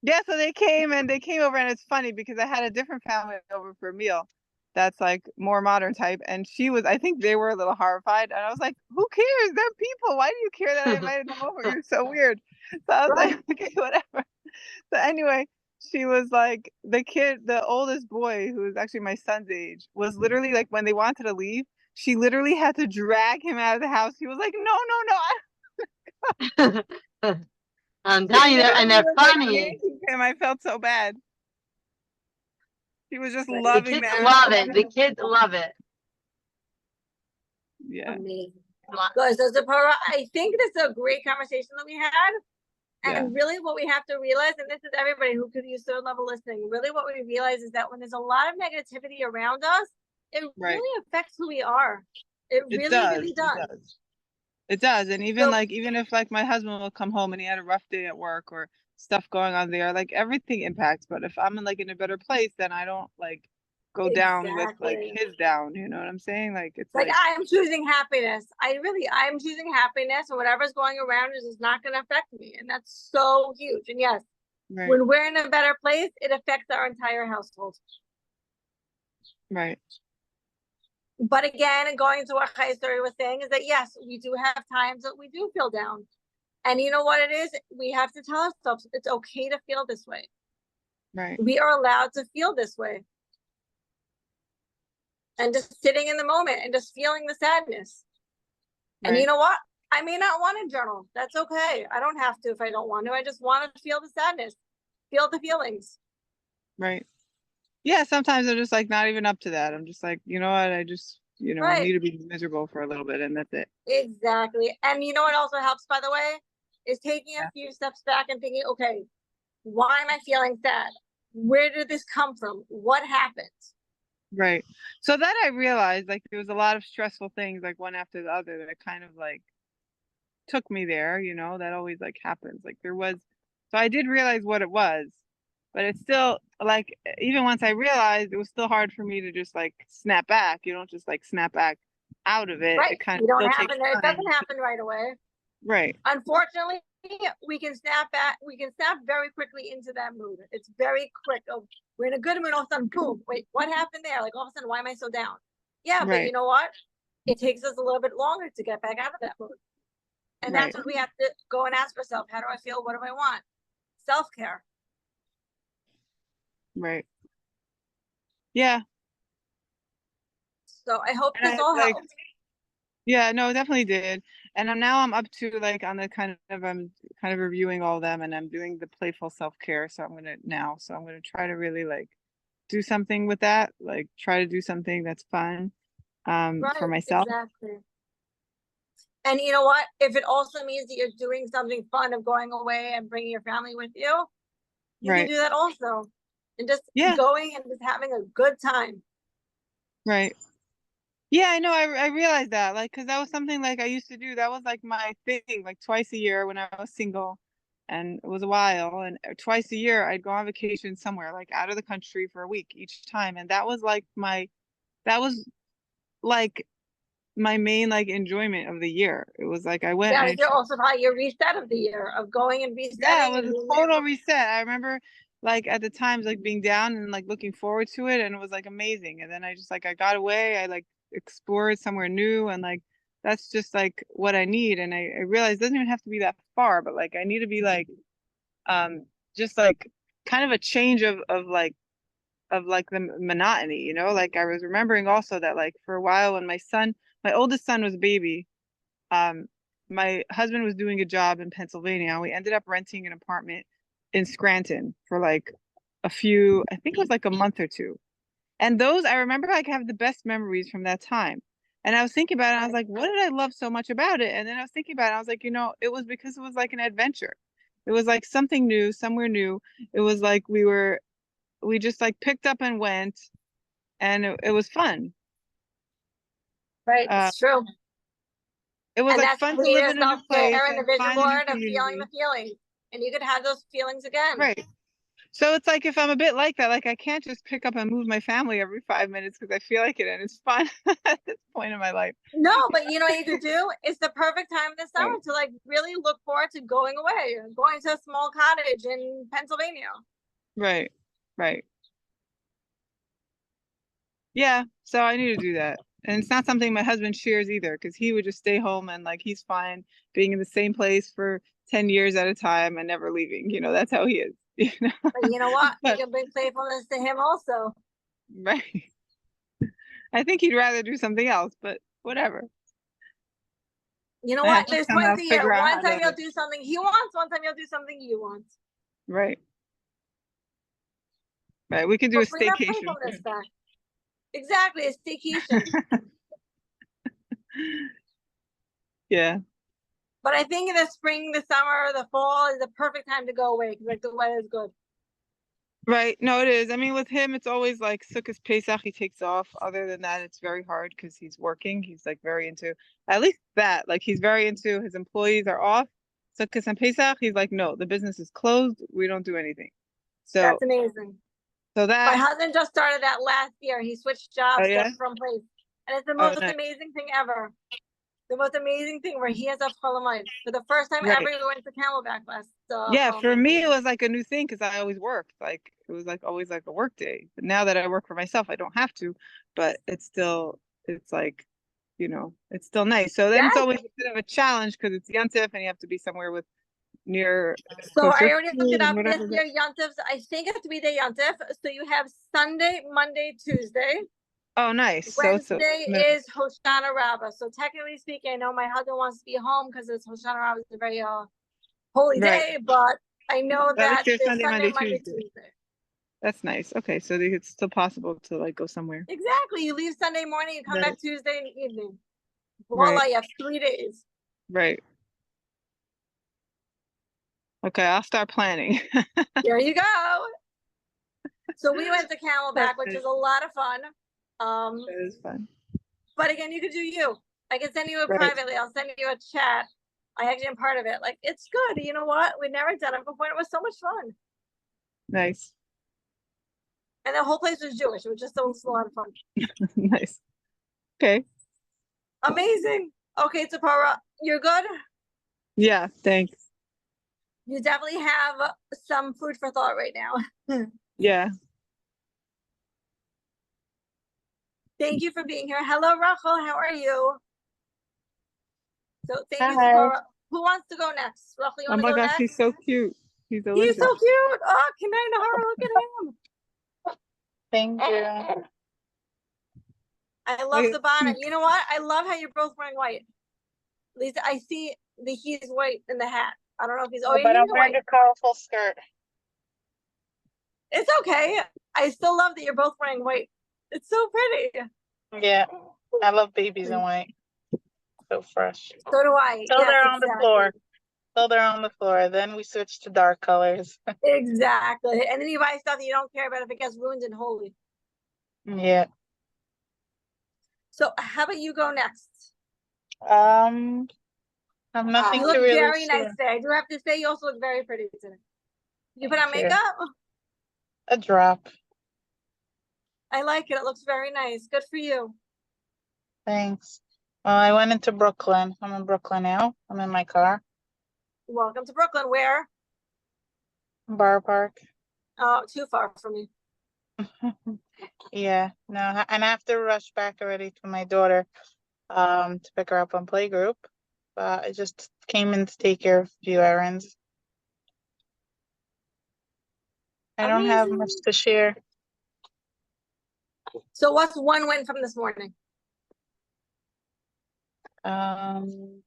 Yeah, so they came over and it's funny because I had a different family over for a meal that's like more modern type. And I think they were a little horrified. And I was like, who cares? They're people. Why do you care that I invited them over? You're so weird. So I was like, okay, whatever. So anyway, she was like, the oldest boy, who was actually my son's age, was literally like, when they wanted to leave, she literally had to drag him out of the house. He was like, no, I'm telling you, and they're funny. yanking him. I felt so bad. He was just The loving kids that. love it. The kids love it. Yeah. Amazing. Good. So Zipporah, I think this is a great conversation that we had. And really what we have to realize, and this is everybody who could use third level listening, really what we realize is that when there's a lot of negativity around us, it really affects who we are. It really does. It does. It does. And even if like my husband will come home and he had a rough day at work or stuff going on there, like everything impacts. But if I'm like in a better place, then I don't like go down with like his down. You know what I'm saying? Like it's like I'm choosing happiness. I'm choosing happiness, and whatever's going around is not going to affect me. And that's so huge. And yes, when we're in a better place, it affects our entire household. Right. But again, and going to what Chai Story was saying is that yes, we do have times that we do feel down. And you know what it is? We have to tell ourselves it's okay to feel this way. Right. We are allowed to feel this way. And just sitting in the moment and just feeling the sadness. Right. And you know what? I may not want to journal. That's okay. I don't have to if I don't want to. I just want to feel the sadness, feel the feelings. Right. yeah, sometimes I'm just like not even up to that. I'm just like, you know what, I just, Right. need to be miserable for a little bit and that's it. Exactly. And you know what also helps, by the way, is taking Yeah. a few steps back and thinking, okay, why am I feeling sad? Where did this come from? What happened? Right. So then I realized like there was a lot of stressful things like one after the other that kind of like took me there, that always like happens. Like so I did realize what it was, but it's still like, even once I realized, it was still hard for me to just like snap back. You don't just like snap back out of it. Right. It kind You of don't still happen takes there. It time. doesn't happen right away. Right. Unfortunately, we can snap back. We can snap very quickly into that mood. It's very quick. Oh, we're in a good mood. All of a sudden, boom. Wait, what happened there? Like all of a sudden, why am I so down? Yeah, but you Right. know what? It takes us a little bit longer to get back out of that mood. And Right. that's what we have to go and ask ourselves. How do I feel? What do I want? Self-care. Right. Yeah. So I hope And this I all like, helps. yeah, no, it definitely did. And now I'm up to like on the I'm kind of reviewing all of them and I'm doing the playful self-care. So I'm gonna try to really like do something with that, like try to do something that's fun for Right, myself. exactly. And you know what? If it also means that you're doing something fun of going away and bringing your family with you, you can Right. do that also. And just Yeah. going and just having a good time. Right. Yeah, I know. I realized that, like, because that was something like I used to do. That was like my thing, like twice a year when I was single, and it was a while. And twice a year, I'd go on vacation somewhere, like out of the country for a week each time. And that was like that was like my main like enjoyment of the year. It was like I went That and is your also probably your reset of the year of going and yeah, it resetting was and a being total able. reset. I remember like at the times like being down and like looking forward to it and it was like amazing. And then I just like I got away, I like explored somewhere new and like that's just like what I need. And I realized it doesn't even have to be that far, but like I need to be like just like kind of a change of the monotony, Like I was remembering also that like for a while when my oldest son was a baby, um, my husband was doing a job in Pennsylvania. And we ended up renting an apartment in Scranton for like I think it was like a month or two. And those, I remember like have the best memories from that time. And I was thinking about it, and I was like, what did I love so much about it? And then I was thinking about it, I was like, it was because it was like an adventure. It was like something new, somewhere new. It was like we just like picked up and went, and it was fun. Right, Uh, it's true. it was And like that's fun to live creating in a new place self-care and the and vision find a new board of feeling the community. feelings. And you could have those feelings again. Right. So it's like if I'm a bit like that, like I can't just pick up and move my family every 5 minutes because I feel like it and it's fun at this point in my life. No, but you know what you could do? It's the perfect time in the summer Right. to like really look forward to going away, going to a small cottage in Pennsylvania. Right. Right. Yeah. So I need to do that. And it's not something my husband shares either because he would just stay home and like he's fine being in the same place for 10 years at a time and never leaving. That's how he is. But you know what? You But, can bring playfulness to him also. right. I think he'd rather do something else, but whatever. You know I have what? to There's somehow twice a year. figure out One how time you'll to. do something he wants, one time you'll do something you want. Right. Right. We could do a But bring that staycation. playfulness back. Exactly, a staycation. Yeah. But I think in the spring, the summer, the fall is the perfect time to go away because like the weather is good. Right. No, it is. I mean, with him, it's always like Sukkot Pesach, he takes off. Other than that, it's very hard because he's working. He's like very into at least that. Like he's very into his employees are off. Sukkot and Pesach, he's like, no, the business is closed. We don't do anything. So That's amazing. so My that husband just started that last year. He switched jobs oh yeah? from place. And it's the Oh most nice. amazing thing ever. The most amazing thing where he has a Cholamayit. For the first time Right. ever, we went to Camelback last Yeah, for Cholamayit. me it was like a new thing because I always worked. Like it was like always like a work day. But now that I work for myself, I don't have to. But it's like, it's still nice. So then it's Yes. always a bit of a challenge because it's Yontif and you have to be somewhere with near So I kosher already looked food it and up. This whatever. year, Yontifs, I think it's 3-day Yontif. So you have Sunday, Monday, Tuesday. Oh, nice. So it's Wednesday is Hoshana Rabbah. So technically speaking, I know my husband wants to be home because it's Hoshana Rabbah is a very holy Right. day, but I know At that least there's there's Sunday, Sunday, Monday, Monday, Tuesday. Tuesday. That's nice. Okay, so it's still possible to like go somewhere. Exactly. You leave Sunday morning, you come back Right. Tuesday in the evening. Right. Voila, you have 3 days. Right. Okay, I'll start planning. There you go. So we went to Camelback, which Perfect. is a lot of fun. It was fun. But again, you could do you. I can send you it Right. privately. I'll send you a chat. I actually am part of it. Like, it's good. You know what? We've never done it before. It was so much fun. Nice. And the whole place was Jewish. It was just a lot of fun. Nice. Okay. Amazing. Okay, Tapara, you're good? Yeah, thanks. You definitely have some food for thought right now. Yeah. Thank you for being here. Hello, Rachel. How are you? So thank you, Hi. Tapara. Who wants to go next? Rachel, you Oh want to my go gosh, next? he's so cute. He's He's delicious. so cute. Oh, Kanai Nahara, look at him. Thank you. I love Look the at bonnet. him. You know what? I love how you're both wearing white. At least I see he's white in the hat. I don't know if he's But I'm he's wearing white. a colorful skirt. It's okay. I still love that you're both wearing white. It's so pretty. Yeah, I love babies in white. So fresh. So do I. So Yes, they're on the exactly. floor. So they're on the floor. Then we switch to dark colors. Exactly. And then you buy stuff that you don't care about if it gets ruined and holy. Yeah. So how about you go next? I'm nothing You to look really very share. nice today. I do have to say you also look very pretty today. You put on Thank you. makeup? A drop. I like it. It looks very nice. Good for you. Thanks. Well, I went into Brooklyn. I'm in Brooklyn now. I'm in my car. Welcome to Brooklyn. Where? Bar Park. Oh, too far from me. Yeah, no, and I have to rush back already to my daughter, to pick her up on playgroup. But I just came in to take care of a few errands. I don't have much Amazing. to share. So what's one win from this morning? Um,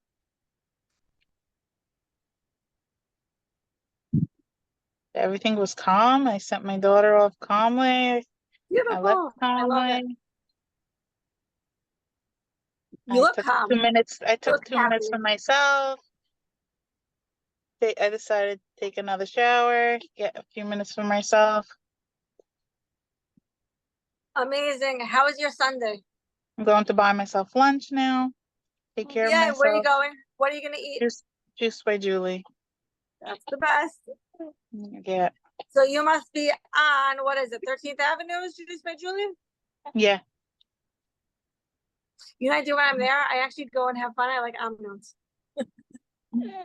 everything was calm. I sent my daughter off calmly. I left Beautiful. I love it. calmly. You I look took calm. 2 minutes. I took look 2 minutes happy. for myself. I decided to take another shower, get a few minutes for myself. Amazing. How was your Sunday? I'm going to buy myself lunch now. Take care of Yeah, where are you myself. going? What are you gonna eat? Juice by Julie. That's the best. Yeah. So you must be on, what is it, 13th Avenue is Juice by Julie? Yeah. You know, I do when I'm there. I actually go and have fun. I like ambiance.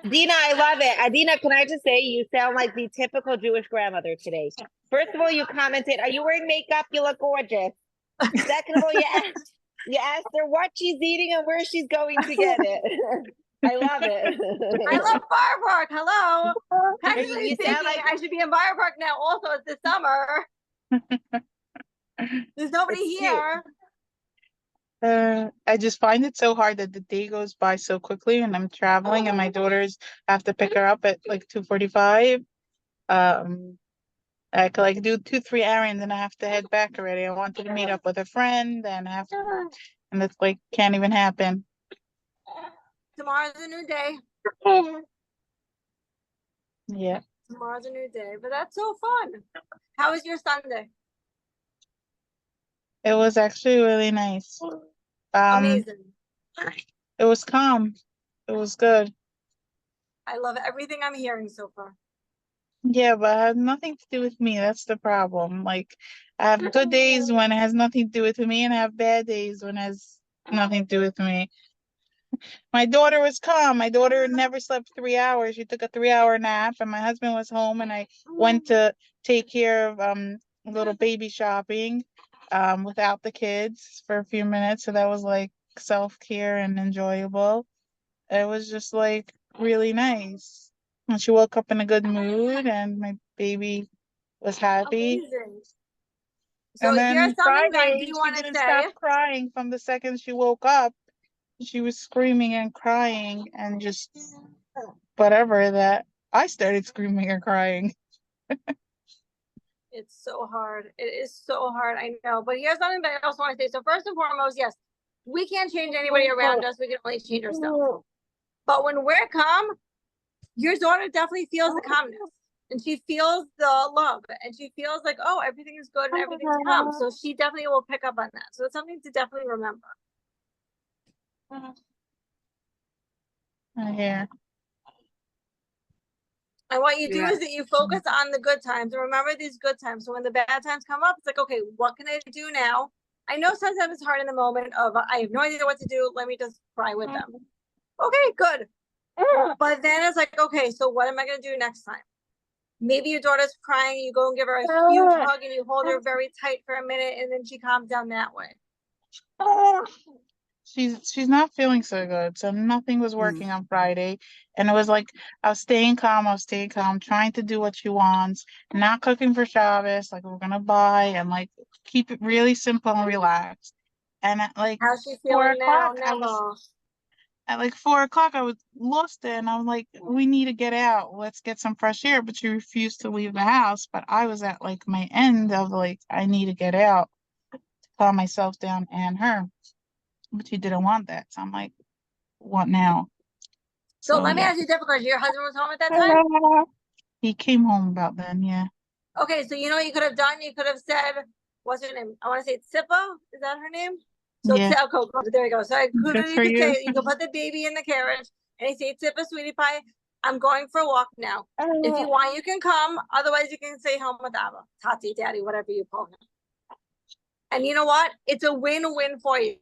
Dina, I love it. Adina, can I just say you sound like the typical Jewish grandmother today. First of all, you commented, "Are you wearing makeup? You look gorgeous." Second of all, you asked her what she's eating and where she's going to get it. I love it. I love Bar Park. Hello. Actually You speaking, sound like I should be in Bar Park now. Also, it's the summer. There's nobody It's cute. here. I just find it so hard that the day goes by so quickly and I'm traveling and my daughters have to pick her up at like 2:45. I could like do 2, 3 errands and I have to head back already. I wanted to meet up with a friend and and it's like can't even happen. Tomorrow's a new day. Yeah. Tomorrow's a new day, but that's so fun. How was your Sunday? It was actually really nice. Amazing. It was calm. It was good. I love everything I'm hearing so far. Yeah, but it had nothing to do with me. That's the problem. Like, I have good days when it has nothing to do with me, and I have bad days when it has nothing to do with me. My daughter was calm. My daughter never slept 3 hours. She took a 3-hour nap, and my husband was home, and I went to take care of a little baby shopping without the kids for a few minutes. So that was like self-care and enjoyable. It was just like really nice. And she woke up in a good mood, and my baby was happy. Amazing. So And here's then something that I Friday, do she want to didn't say. stop crying from the second she woke up. She was screaming and crying and just whatever that I started screaming and crying. It's so hard. It is so hard. I know. But here's something that I also want to say. So first and foremost, yes, we can't change anybody around us. We can only change ourselves. But when we're calm, your daughter definitely feels the calmness. And she feels the love. And she feels like, oh, everything is good and everything's calm. So she definitely will pick up on that. So it's something to definitely remember. Yeah. And what you do Yeah. is that you focus on the good times and remember these good times. So when the bad times come up, it's like, okay, what can I do now? I know sometimes it's hard in the moment of I have no idea what to do. Let me just cry with them. Okay, good. But then it's like, okay, so what am I going to do next time? Maybe your daughter's crying, you go and give her a huge hug and you hold her very tight for a minute and then she calms down that way. She's not feeling so good, so nothing was working on Friday, and it was like I was staying calm, trying to do what she wants, not cooking for Shabbos, like we're gonna buy, and like keep it really simple and relaxed. And at like How's she 4 feeling now? o'clock, Never. at like 4 o'clock, I was lost it, and I'm like, we need to get out. Let's get some fresh air. But she refused to leave the house. But I was at like my end of like, I need to get out to calm myself down and her. But she didn't want that. So I'm like, what now? So let me yeah. ask you a different question. Your husband was home at that time? He came home about then, yeah. Okay, so you know what you could have done? You could have said, what's her name? I want to say Tsippa. Is that her name? So Yeah. there you go. So Good you for could you. say, you could put the baby in the carriage and you say, Tsippa, sweetie pie, I'm going for a walk now. If you want, you can come. Otherwise, you can stay home with Abba, Tati, Daddy, whatever you call him. And you know what? It's a win-win for you.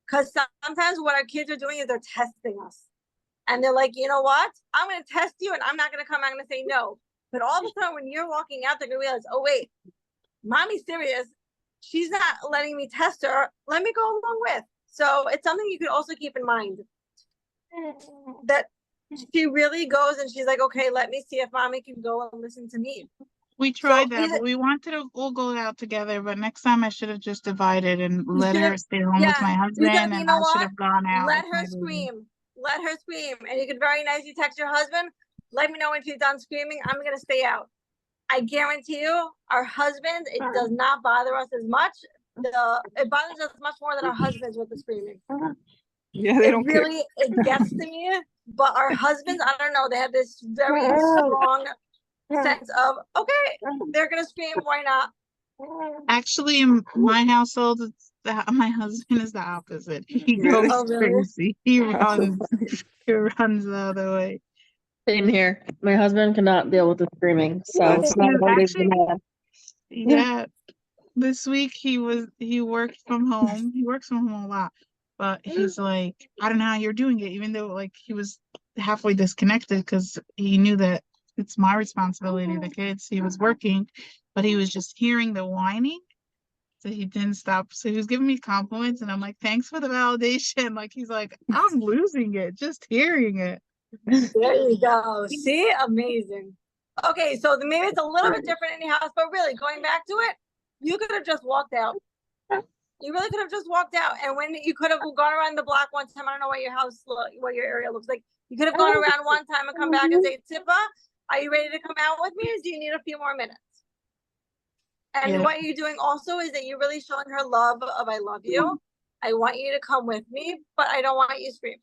Because sometimes what our kids are doing is they're testing us. And they're like, you know what? I'm going to test you and I'm not going to come. I'm going to say no. But all of a sudden, when you're walking out, they're going to realize, oh, wait, mommy's serious. She's not letting me test her. Let me go along with. So it's something you could also keep in mind. That she really goes and she's like, okay, let me see if mommy can go and listen to me. We tried that, but we wanted to all go out together. But next time I should have just divided and let her stay home with my husband, because you and know I should what? have gone out. Let with my her baby. scream. Let her scream. And you could very nicely text your husband. Let me know when she's done screaming. I'm going to stay out. I guarantee you, our husbands, it does not bother us as much. It bothers us much more than our husbands with the screaming. Yeah, they don't care. It gets to me. But our husbands, I don't know, they have this very strong sense of, okay, they're going to scream. Why not? Actually, in my household, my husband is the opposite. He goes Oh, really? crazy. He runs. He runs the other way. Same here. My husband cannot deal with the screaming, so That's it's not cute. what Actually, man. yeah. This week he worked from home. He works from home a lot, but he's like, I don't know how you're doing it, even though like he was halfway disconnected because he knew that it's my responsibility, the kids. He was working, but he was just hearing the whining. So he didn't stop. So he was giving me compliments, and I'm like, thanks for the validation. Like he's like, I'm losing it just hearing it. There you go. See? Amazing. Okay, so maybe it's a little bit different in your house, but really going back to it, you could have just walked out. You really could have just walked out. And when you could have gone around the block one time, I don't know what your house, what your area looks like. You could have gone around one time and come back and say, Tippa, are you ready to come out with me? Or do you need a few more minutes? And what you're doing also is that you're really showing her love of I love you. I want you to come with me, but I don't want you screaming.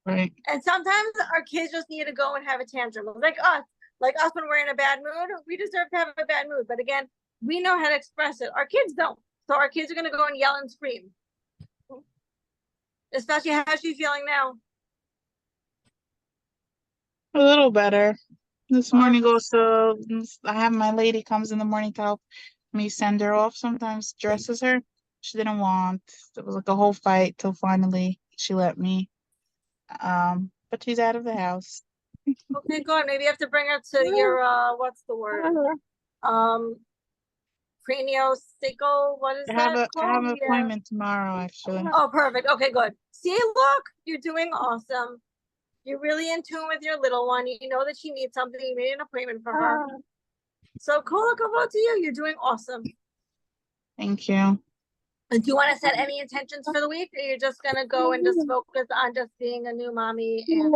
Right. And sometimes our kids just need to go and have a tantrum. Like us when we're in a bad mood, we deserve to have a bad mood. But again, we know how to express it. Our kids don't. So our kids are going to go and yell and scream. Especially how's she feeling now? A little better. This morning also, I have my lady comes in the morning to help me send her off. Sometimes dresses her. She didn't want. It was like a whole fight till finally she let me. But she's out of the house. Okay, good. Maybe you have to bring her to your what's the word? Craniosacral. What is that called? I have an appointment tomorrow, actually. Oh, perfect. Okay, good. See, look, you're doing awesome. You're really in tune with your little one. You know that she needs something. You made an appointment for her. So cool, kavod to you. You're doing awesome. Thank you. And do you want to set any intentions for the week, or you're just gonna go and just focus on just being a new mommy? And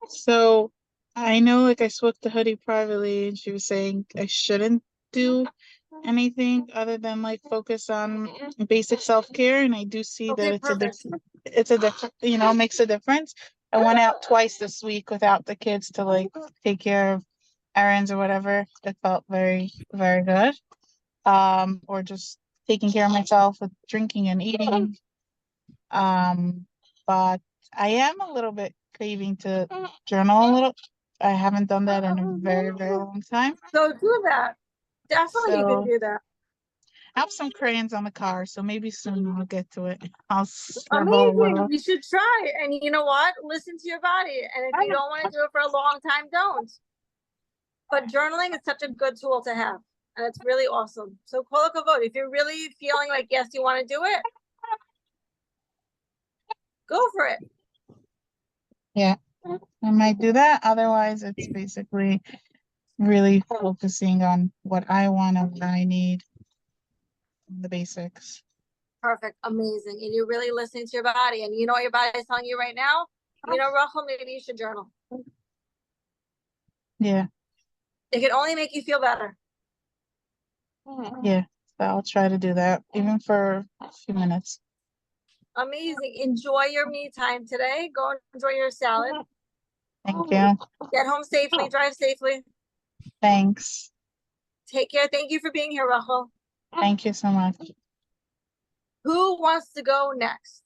So I know, like, I spoke to Hoodie privately and she was saying I shouldn't do anything other than like focus on basic self-care, and I do see that Okay, it's a perfect. different, makes a difference. I went out twice this week without the kids to like take care of errands or whatever. It felt very, very good. Or just taking care of myself with drinking and eating. But I am a little bit craving to journal a little. I haven't done that in a very, very long time. So do that. Definitely you can So do that. I have some crayons on the car, so maybe soon I'll get to it. I'll scribble a Amazing. little. You should try. And you know what? Listen to your body. And if you don't want to do it for a long time, don't. But journaling is such a good tool to have. And it's really awesome. So call a vote. If you're really feeling like, yes, you want to do it, go for it. Yeah, I might do that. Otherwise, it's basically really focusing on what I want and what I need, the basics. Perfect. Amazing. And you're really listening to your body. And you know what your body is telling you right now? You know, Rachel, maybe you should journal. Yeah, It can only make you feel better. yeah. So I'll try to do that, even for a few minutes. Amazing. Enjoy your me time today. Go enjoy your salad. Thank you. Get home safely. Drive safely. Thanks. Take care. Thank you for being here, Rachel. Thank you so much. Who wants to go next?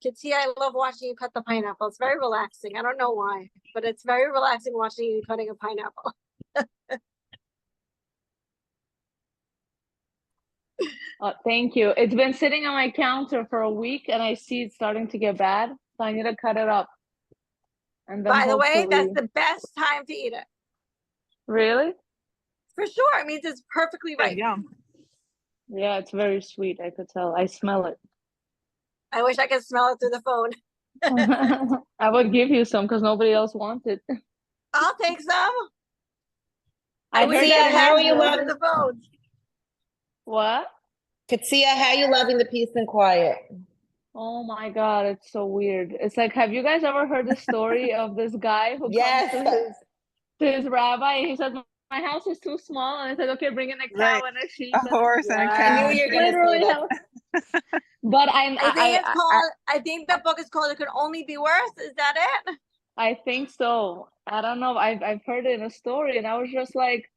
Kitty, I love watching you cut the pineapple. It's very relaxing. I don't know why, but it's very relaxing watching you cutting a pineapple. Thank you. It's been sitting on my counter for a week and I see it's starting to get bad. So I need to cut it up. And then By the way, that's hopefully- the best time to eat it. Really? For sure. It means it's perfectly right. Yum. Yeah, it's very sweet. I could tell. I smell it. I wish I could smell it through the phone. I would give you some because nobody else wants it. I'll take some. I wish heard Katsia, that how are it's you good. loving the phone? What? Katsia, how you loving the peace and quiet? Oh my God, it's so weird. It's like, have you guys ever heard the story of this guy who Yes. comes to his rabbi and he says, my house is too small, and I said, okay, bring in a cow Right. and a sheep. A horse and a Yeah. cow. I knew you were gonna Literally say how. that. But I think that book is called It Could Only Be Worse. Is that it? I think so. I don't know. I've heard it in a story, and I was just like,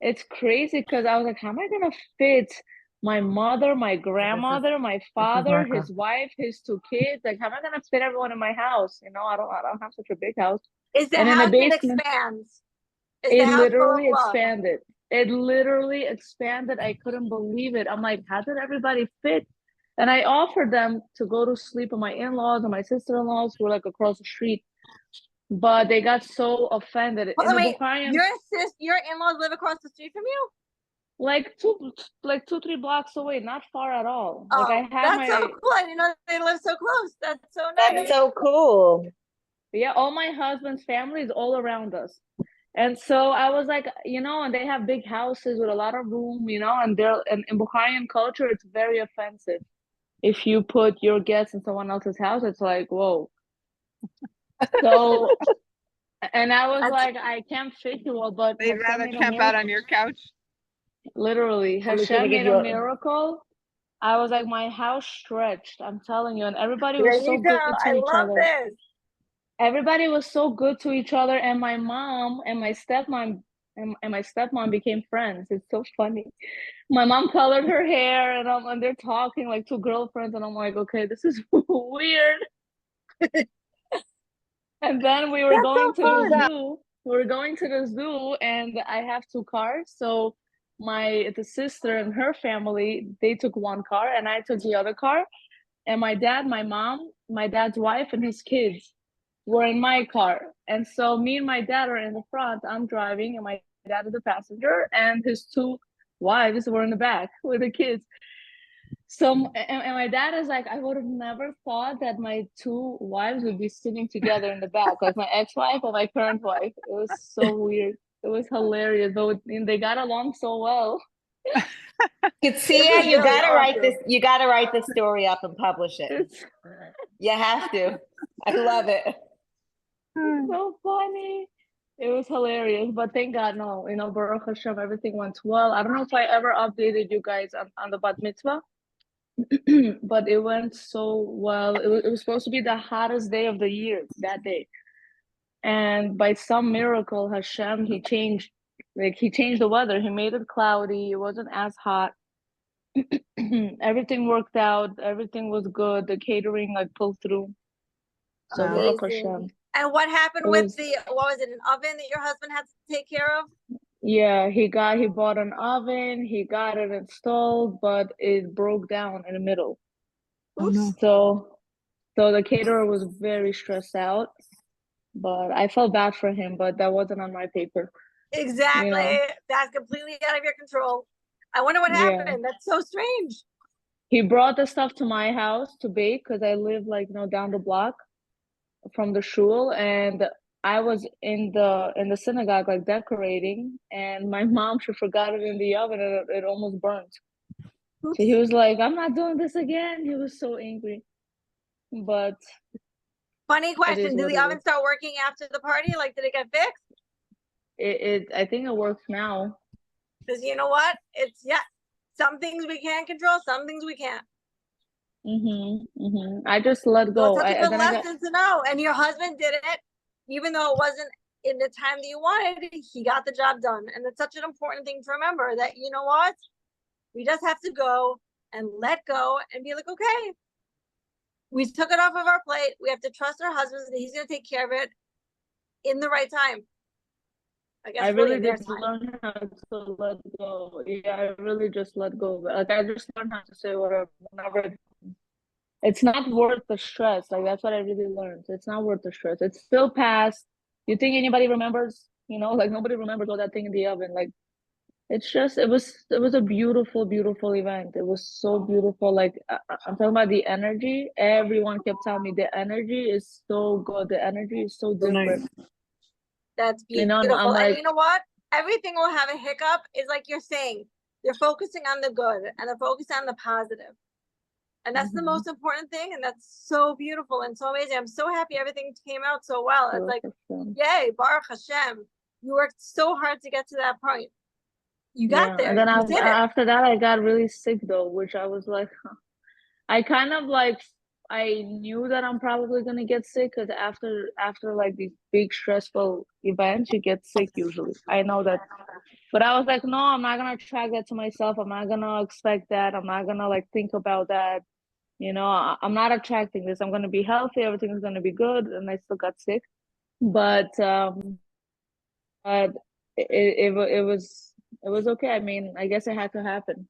it's crazy because I was like, how am I gonna fit my mother, my grandmother, my father, his wife, his two kids? Like, how am I gonna fit everyone in my house? You know, I don't have such a big house. Is the And in the house that basement, expands? Is the it house full of literally love? expanded. It literally expanded. I couldn't believe it. I'm like, how did everybody fit? And I offered them to go to sleep with my in-laws and my sister-in-laws who were like across the street. But they got so offended. Hold In on, the wait. Bukharian, Your in-laws live across the street from you? like 2-3 blocks away, not far at all. Like I Oh, had that's so my cool. I didn't know they live so close. That's so nice. That's so cool. yeah, all my husband's family is all around us. And so I was like, you know, and they have big houses with a lot of room, you know, and in Bukharian culture, it's very offensive. If you put your guests in someone else's house, it's like, whoa. So, and I was like, I can't fit you all, but They'd Hashem rather made a camp out miracle. on your couch. Literally, Let me see if I Hashem give made you a a- miracle. I was like, my house stretched. I'm telling you, and everybody There was so you go. good to I each love other. this. Everybody was so good to each other, and my mom and my stepmom and my stepmom became friends. It's so funny. My mom colored her hair, and they're talking like two girlfriends, and I'm like, okay, this is weird. And then we were That's going so to the fun. zoo. We were going to the zoo, and I have two cars. So the sister and her family, they took one car, and I took the other car. And my dad, my mom, my dad's wife, and his kids were in my car. And so me and my dad are in the front. I'm driving, and my dad is the passenger, and his two wives were in the back with the kids. So and my dad is like, I would have never thought that my two wives would be sitting together in the back, like my ex-wife and my current wife. It was so weird. It was hilarious, but they got along so well. Katsia, you really gotta write awesome. this. You gotta write this story up and publish it. It's You have to. I love it. So funny. It was hilarious, but thank God, no, Baruch Hashem, everything went well. I don't know if I ever updated you guys on the bat mitzvah, but it went so well. It was supposed to be the hottest day of the year that day. And by some miracle, Hashem, he changed the weather. He made it cloudy. It wasn't as hot. Everything worked out. Everything was good. The catering like pulled through. So Baruch Amazing. Hashem. And what happened It with was- what was it, an oven that your husband had to take care of? Yeah, he bought an oven, he got it installed, but it broke down in the middle. Oh, no. So the caterer was very stressed out, but I felt bad for him, but that wasn't on my paper. Exactly. That's completely out of your control. I wonder what Yeah. happened. That's so strange. He brought the stuff to my house to bake because I live like down the block from the shul, and I was in the synagogue like decorating, and my mom, she forgot it in the oven and it almost burnt. So he was like, "I'm not doing this again." He was so angry. But Funny question. Did what the it oven is. start working after the party? Like, did it get fixed? I think it works now. Because you know what? Some things we can control, some things we can't. I just let So go. it's such a good Then I got, lesson to know. And your husband did it, even though it wasn't in the time that you wanted, he got the job done. And it's such an important thing to remember that, you know what? We just have to go and let go and be like, okay, we took it off of our plate. We have to trust our husband that he's going to take care of it in the right time. I guess I really really in their did time. learn how to let go. Yeah, I really just let go. Like I just learned how to say whatever, whenever it's not worth the stress. Like that's what I really learned. It's not worth the stress. It's still past. You think anybody remembers? Like nobody remembers all that thing in the oven. Like it's just it was a beautiful, beautiful event. It was so beautiful. Like I'm talking about the energy. Everyone kept telling me the energy is so good. The energy is so different. That's And beautiful. I'm like, and you know what? Everything will have a hiccup. Is like you're saying, they're focusing on the good and they're focusing on the positive. And that's the most important thing. And that's so beautiful and so amazing. I'm so happy everything came out so well. It's like, yay, Baruch Hashem. You worked so hard to get to that point. You got there. And then You did it. after that, I got really sick though, which I was like, I kind of like, I knew that I'm probably gonna get sick because after like these big stressful events, you get sick usually. I know that, but I was like, no, I'm not gonna attract that to myself. I'm not gonna expect that. I'm not gonna like think about that. I'm not attracting this. I'm gonna be healthy. Everything is gonna be good, and I still got sick, but it was okay. I mean, I guess it had to happen.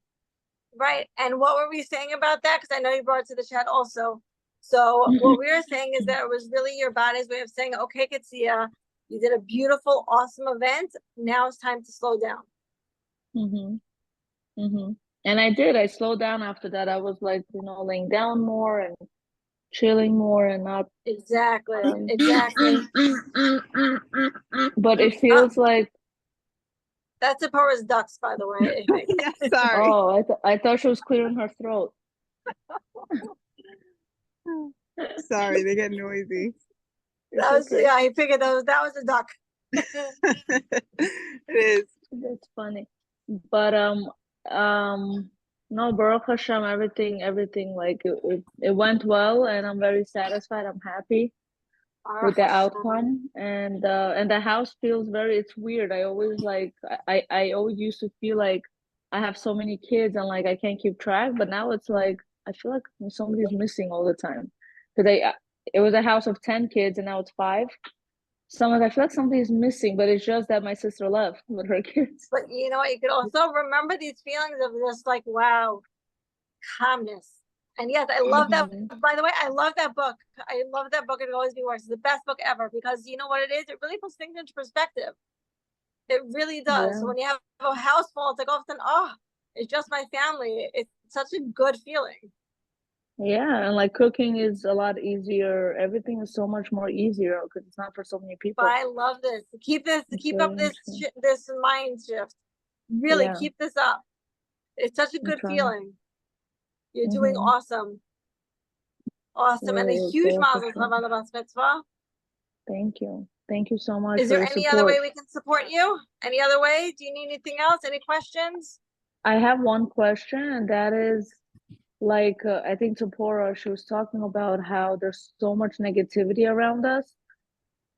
Right. And what were we saying about that? Because I know you brought it to the chat also. So what we were saying is that it was really your body's way of saying, okay, Katsia, you did a beautiful, awesome event. Now it's time to slow down. And I did. I slowed down after that. I was like, laying down more and chilling more and not exactly. But it feels like that's Zipporah's ducks, by the way. I think. Yeah, sorry. Oh, I thought she was clearing her throat. Sorry, they get noisy. Yeah, I figured that was a duck. It is. That's funny. But no, Baruch Hashem, everything like it went well, and I'm very satisfied. I'm happy with the outcome, and the house feels it's weird. I always I always used to feel like I have so many kids and like I can't keep track, but now it's like I feel like somebody's missing all the time because it was a house of 10 kids and now it's 5. So I feel like something's missing, but it's just that my sister left with her kids. But you know what? You could also remember these feelings of just like, wow, calmness. And yes, I love that. By the way, I love that book. I love that book. It'll always be worse. It's the best book ever because you know what it is? It really puts things into perspective. It really does. Yeah. So when you have a house full, it's like all of a sudden, oh, it's just my family. It's such a good feeling. Yeah, and like cooking is a lot easier. Everything is so much more easier because it's not for so many people. But I love this. Keep up this mind shift. Really keep this up. It's such a good feeling. You're doing awesome. Awesome. And a Yeah, huge for mazel sure. tov on the bas mitzvah. Thank you. Thank you so much Is for there your any other way support. we can support you? Any other way? Do you need anything else? Any questions? I have one question, and that is like, I think Tapora, she was talking about how there's so much negativity around us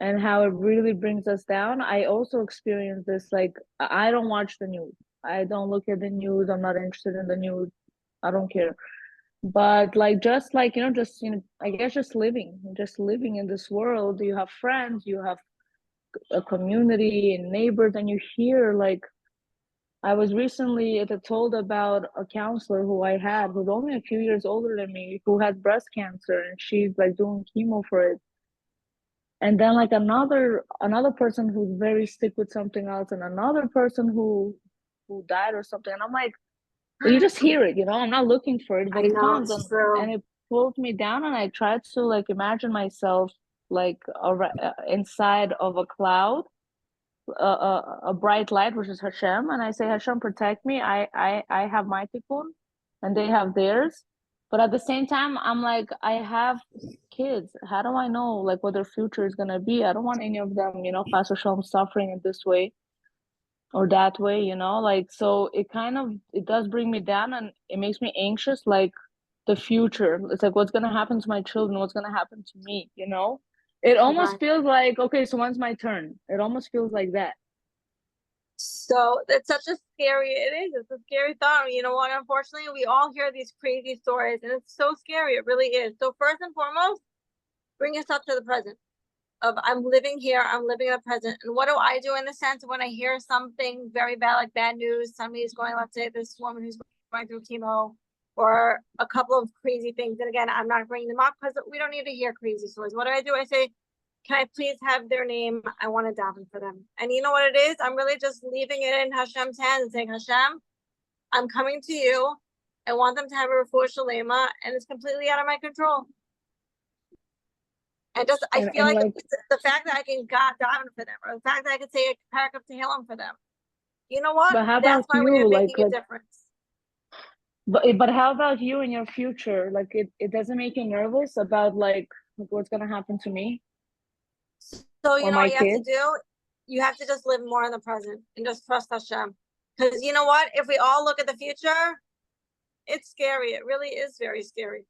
and how it really brings us down. I also experience this, like, I don't watch the news. I don't look at the news. I'm not interested in the news. I don't care. But like, just like, just, I guess just living in this world, you have friends, you have a community and neighbors, and you hear like, I was recently told about a counselor who I had, who's only a few years older than me, who had breast cancer, and she's like doing chemo for it. And then like another person who's very sick with something else, and another person who died or something. And I'm like, you just hear it, I'm not looking for it, but I it know, comes, it's true. and it pulls me down. And I tried to like imagine myself like inside of a cloud, a bright light, which is Hashem, and I say, Hashem, protect me. I have my tikkun, and they have theirs. But at the same time, I'm like, I have kids. How do I know like what their future is gonna be? I don't want any of them, Chas v'shalom, suffering in this way or that way, like, so it does bring me down, and it makes me anxious, like the future. It's like, what's gonna happen to my children? What's gonna happen to me? It almost Right. feels like, okay, so when's my turn? It almost feels like that. So it's such a scary, it's a scary thought. You know what? Unfortunately, we all hear these crazy stories, and it's so scary. It really is. So first and foremost, bring yourself to the present of I'm living here, I'm living in the present. And what do I do in the sense of when I hear something very bad, like bad news, somebody's going, let's say this woman who's going through chemo, or a couple of crazy things. And again, I'm not bringing them up because we don't need to hear crazy stories. What do? I say, can I please have their name? I want to daven for them. And you know what it is? I'm really just leaving it in Hashem's hands and saying, Hashem, I'm coming to you. I want them to have a refuah shalema, and it's completely out of my control. And just, I feel like the fact that I can daven for them, or the fact that I can say a parak of Tehillim for them. You know what? But how That's about why we're you? making a difference. But how about you in your future? Like, it doesn't make you nervous about like what's gonna happen to me? So you or know my what you have to kids? do? You have to just live more in the present and just trust Hashem. Because you know what? If we all look at the future, it's scary. It really is very scary.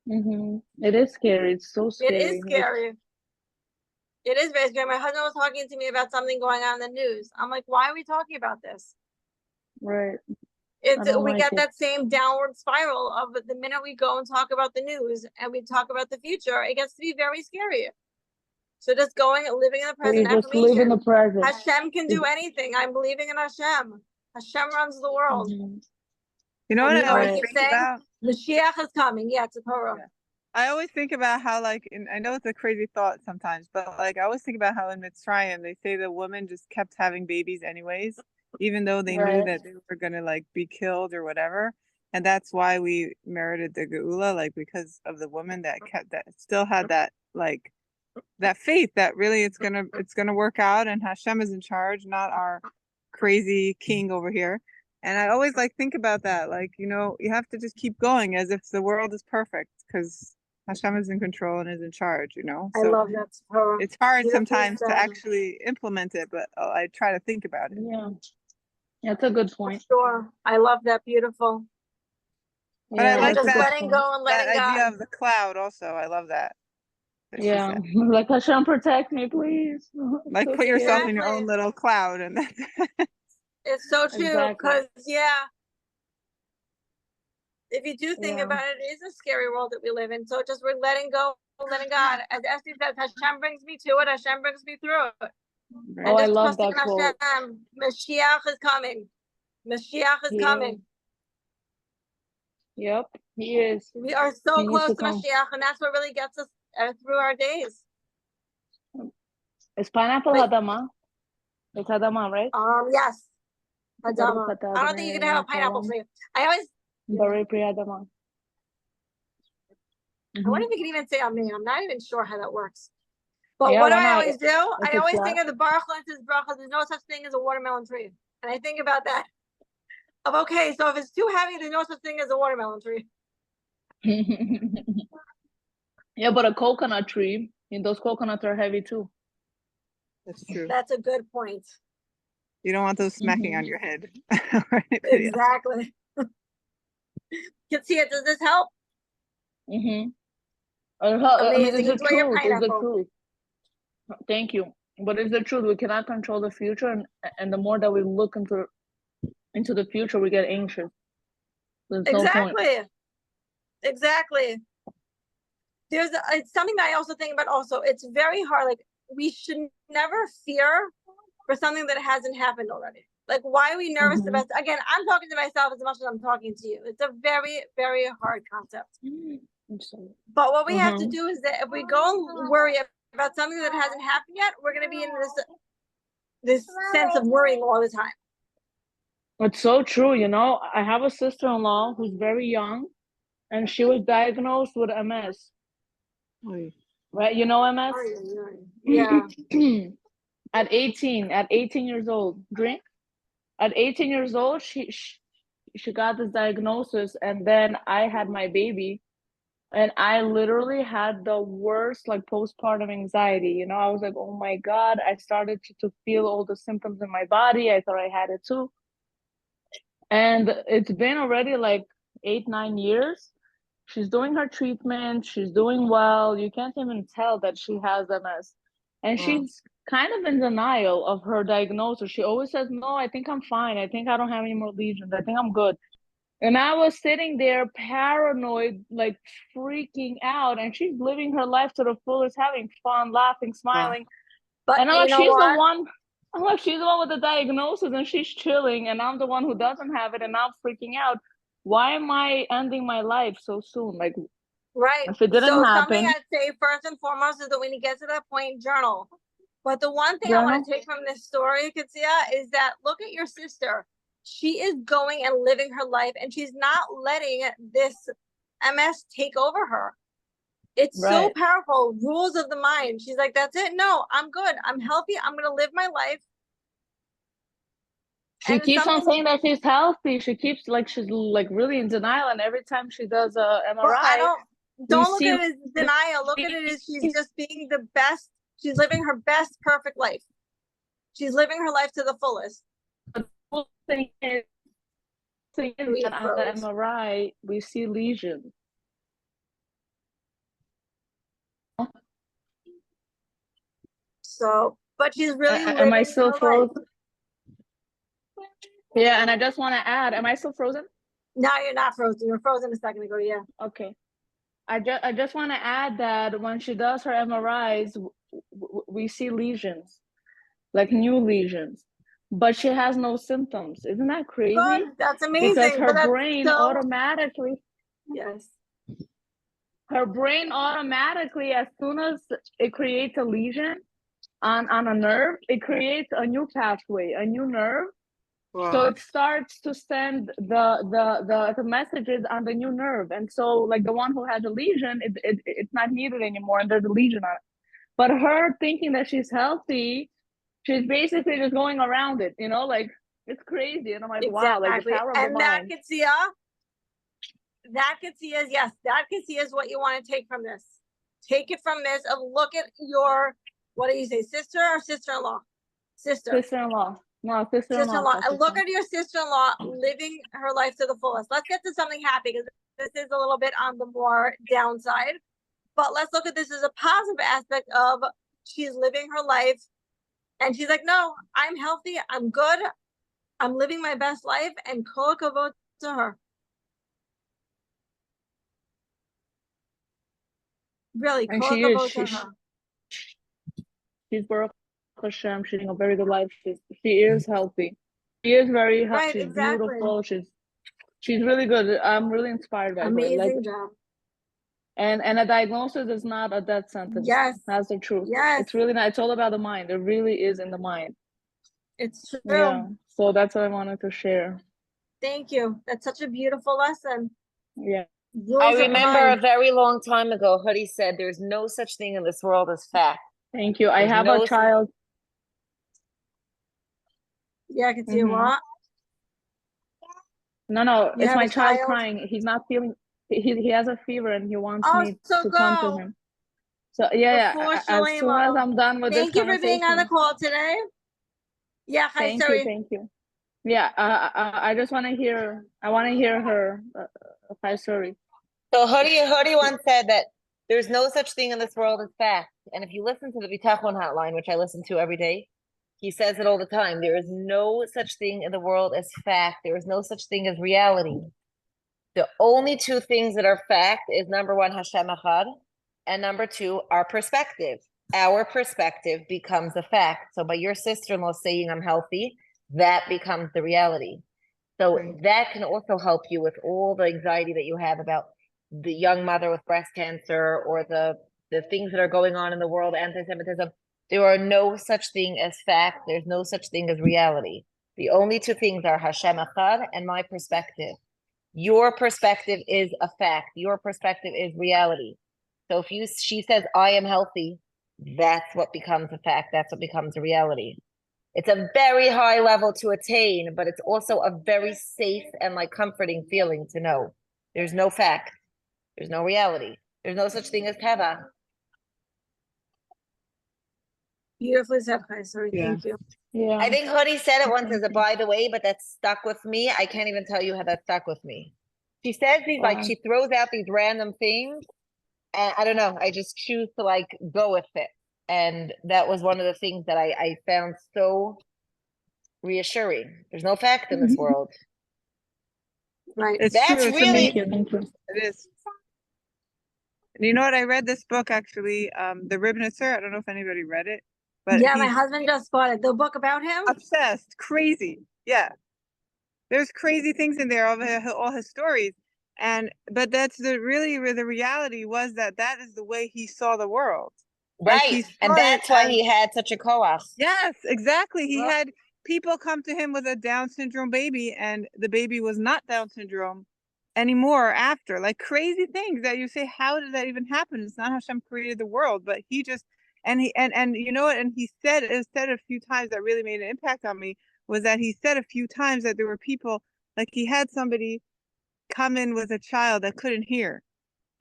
It is scary. It's so scary. It is scary. It is very scary. My husband was talking to me about something going on in the news. I'm like, why are we talking about this? Right. We get that same downward spiral of the minute we go and talk about the news and we talk about the future, it gets to be very scary. So just going and living in the present. We just live in the present. Hashem can do anything. I'm believing in Hashem. Hashem runs the world. You know what I always think about? Mashiach is coming. Yeah, it's a Torah. Yeah. I always think about how, like, I know it's a crazy thought sometimes, but like, I always think about how in Mitzrayim they say the woman just kept having babies anyways, even though they knew that they were gonna like be killed or whatever, and that's why we merited the Geula, like because of the woman that still had that like that faith that really it's gonna work out, and Hashem is in charge, not our crazy king over here. And I always like think about that, like, you have to just keep going as if the world is perfect because Hashem is in control and is in charge, So I love that. it's hard sometimes to actually implement it, but I try to think about it. Yeah, that's a good point. Sure, I love that. Beautiful. But I like just that, letting go and letting that idea God. of the cloud also. I love that. Yeah, like Hashem, protect me, please. Like put yourself in your own little cloud, and that's it's so true. Because if you do think about it, it is a scary world that we live in. So just we're letting go, letting God. As Esther says, Hashem brings me to it. Hashem brings me through it. Right. And I love that quote. Hashem. Mashiach is coming. Mashiach is coming. Yep, he is. We are so close to Mashiach, and that's what really gets us through our days. Is pineapple Hadama? It's Hadama, right? Yes. Hadama. I don't think you can have a pineapple for you. I always. Very Hadama. I wonder if you can even say Amen. I'm not even sure how that works. But what do I always do? I always think of the Baruch Lenses bracha. There's no such thing as a watermelon tree. And I think about that. Okay, so if it's too heavy, there's no such thing as a watermelon tree. Yeah, but a coconut tree, and those coconuts are heavy too. That's true. That's a good point. You don't want those smacking Mhm. on your head. Exactly. Kitsia, does this help? Mm-hmm. I mean, it's Amazing. the Enjoy your truth. It's the pineapple. truth. Thank you. But it's the truth. We cannot control the future, and the more that we look into the future, we get anxious. There's no point. Exactly. Exactly. It's something that I also think about also. It's very hard. Like, we should never fear for something that hasn't happened already. Like, why are we nervous Mhm. about, again, I'm talking to myself as much as I'm talking to you. It's a very, very hard concept. I'm sorry. But what we have to Mhm. do is that if we go and worry about something that hasn't happened yet, we're gonna be in this sense of worrying all the time. It's so true, you know. I have a sister-in-law who's very young, and she was diagnosed with MS. Oy. Right? You know MS? Yeah. At 18 years old. Drink. At 18 years old, she got this diagnosis, and then I had my baby, and I literally had the worst like postpartum anxiety. You know, I was like, oh my God, I started to feel all the symptoms in my body. I thought I had it too. And it's been already like 8, 9 years. She's doing her treatment, she's doing well. You can't even tell that she has MS. And she's kind of in denial of her diagnosis. She always says, no, I think I'm fine. I think I don't have any more lesions. I think I'm good. And I was sitting there paranoid, like freaking out. And she's living her life to the fullest, having fun, laughing, smiling. But And I'm you like, know she's the what? one. I'm like, she's the one with the diagnosis and she's chilling, and I'm the one who doesn't have it, and I'm freaking out. Why am I ending my life so soon? Like, Right. if it didn't So something happen, I'd say first and foremost is that when you get to that point, journal. But the one thing I journal. want to take from this story, Katsia, is that look at your sister. She is going and living her life, and she's not letting this MS take over her. It's so Right. powerful. Rules of the mind. She's like, that's it. No, I'm good. I'm healthy. I'm going to live my life. She And it's keeps on something, saying that she's healthy. She keeps like she's like really in denial, and every time she does a but I MRI, we don't look see at it as denial. Look at it as she's just being the best. She's living her best, perfect life. She's living her life to the fullest. the cool thing is that on the MRI we see lesions. So, but she's really Am I living still her frozen? life. Yeah, and I just want to add, am I still frozen? No, you're not frozen. You were frozen a second ago. Yeah. Okay. I just want to add that when she does her MRIs, we see lesions, like new lesions, but she has no symptoms. Isn't that crazy? Good. That's amazing. Because her But that's brain so, automatically, yes. her brain automatically, as soon as it creates a lesion on a nerve, it creates a new pathway, a new nerve. So it starts to send the messages on the new nerve, and so like the one who has a lesion, it's not needed anymore, and there's a lesion on it. But her thinking that she's healthy, she's basically just going around it, you know, like it's crazy. And I'm like, wow, like the Exactly. power of the And that mind. could see yes, that could see is what you want to take from this. Take it from this of look at your, what do you say, sister or sister-in-law? Sister-in-law. No, sister-in-law. Sister-in-law. And look at your sister-in-law living her life to the fullest. Let's get to something happy because this is a little bit on the more downside. But let's look at this as a positive aspect of she's living her life. And she's like, no, I'm healthy. I'm good. I'm living my best life. And kol hakavod to her. Really, And kol she is, hakavod to her. she's Baruch Hashem, she's living a very good life. She is healthy. She is very healthy. Right, She's exactly. beautiful. She's really good. I'm really inspired by her. Like, Amazing job. and a diagnosis is not a death sentence. Yes. That's the truth. Yes. It's really not. It's all about the mind. It really is in the mind. It's true. Yeah. So that's what I wanted to share. Thank you. That's such a beautiful lesson. Yeah. I remember a very long time ago, Huddy said, there's no such thing in this world as fact. Thank you. I There's have no a child. Yeah, I can see what? No, You it's have my a child child? crying. He's not feeling, he has a fever and he wants Oh, me so to come to go. him. So yeah, Before as soon as Shalima, I'm done with this thank you for being on the conversation. call today. Yeah, hi, Thank you, sorry. thank you. Yeah, I just want to hear. I want to hear her hi story. So Hody once said that there's no such thing in this world as fact. And if you listen to the Bitachon hotline, which I listen to every day, he says it all the time. There is no such thing in the world as fact. There is no such thing as reality. The only two things that are fact is number one, Hashem Echad, and number two, our perspective. Our perspective becomes a fact. So by your sister-in-law saying I'm healthy, that becomes the reality. So that can also help you with all the anxiety that you have about the young mother with breast cancer or the things that are going on in the world, anti-Semitism. There are no such thing as fact. There's no such thing as reality. The only two things are Hashem Echad and my perspective. Your perspective is a fact. Your perspective is reality. So if she says, I am healthy, that's what becomes a fact. That's what becomes a reality. It's a very high level to attain, but it's also a very safe and like comforting feeling to know. There's no fact. There's no reality. There's no such thing as teva. Beautifully said, hi, sorry, thank you. Yeah. I think Hody said it once as a by the way, but that's stuck with me. I can't even tell you how that stuck with me. She says these like she throws out these random things, and I don't know. I just choose to like go with it, and that was one of the things that I found so reassuring. There's no fact in this world. Right. It's That's true. It's really amazing. Thank you. It is. And you know what? I read this book actually, the Ribnitzer. I don't know if anybody read it, but Yeah, my he's husband just bought it. The book about him? obsessed, crazy. Yeah, there's crazy things in there, all his stories, but that's the reality was that is the way he saw the world. Like he right, saw and that's it why as- he had such a koach. Yes, exactly. He Well- had people come to him with a Down syndrome baby, and the baby was not Down syndrome anymore after. Like crazy things that you say, how did that even happen? It's not how Hashem created the world, but he just and you know what? And he said a few times that really made an impact on me was that he said a few times that there were people like he had somebody come in with a child that couldn't hear,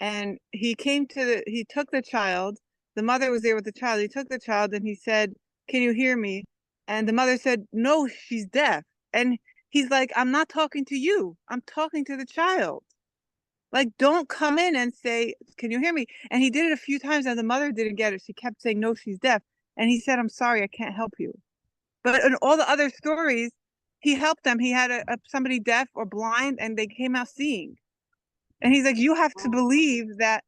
and he took the child. The mother was there with the child. He took the child and he said, "Can you hear me?" And the mother said, "No, she's deaf." And he's like, "I'm not talking to you. I'm talking to the child. Like, don't come in and say, 'Can you hear me?'" And he did it a few times and the mother didn't get it. She kept saying, "No, she's deaf." And he said, "I'm sorry, I can't help you." But in all the other stories, he helped them. He had somebody deaf or blind and they came out seeing. And he's like, you have to believe that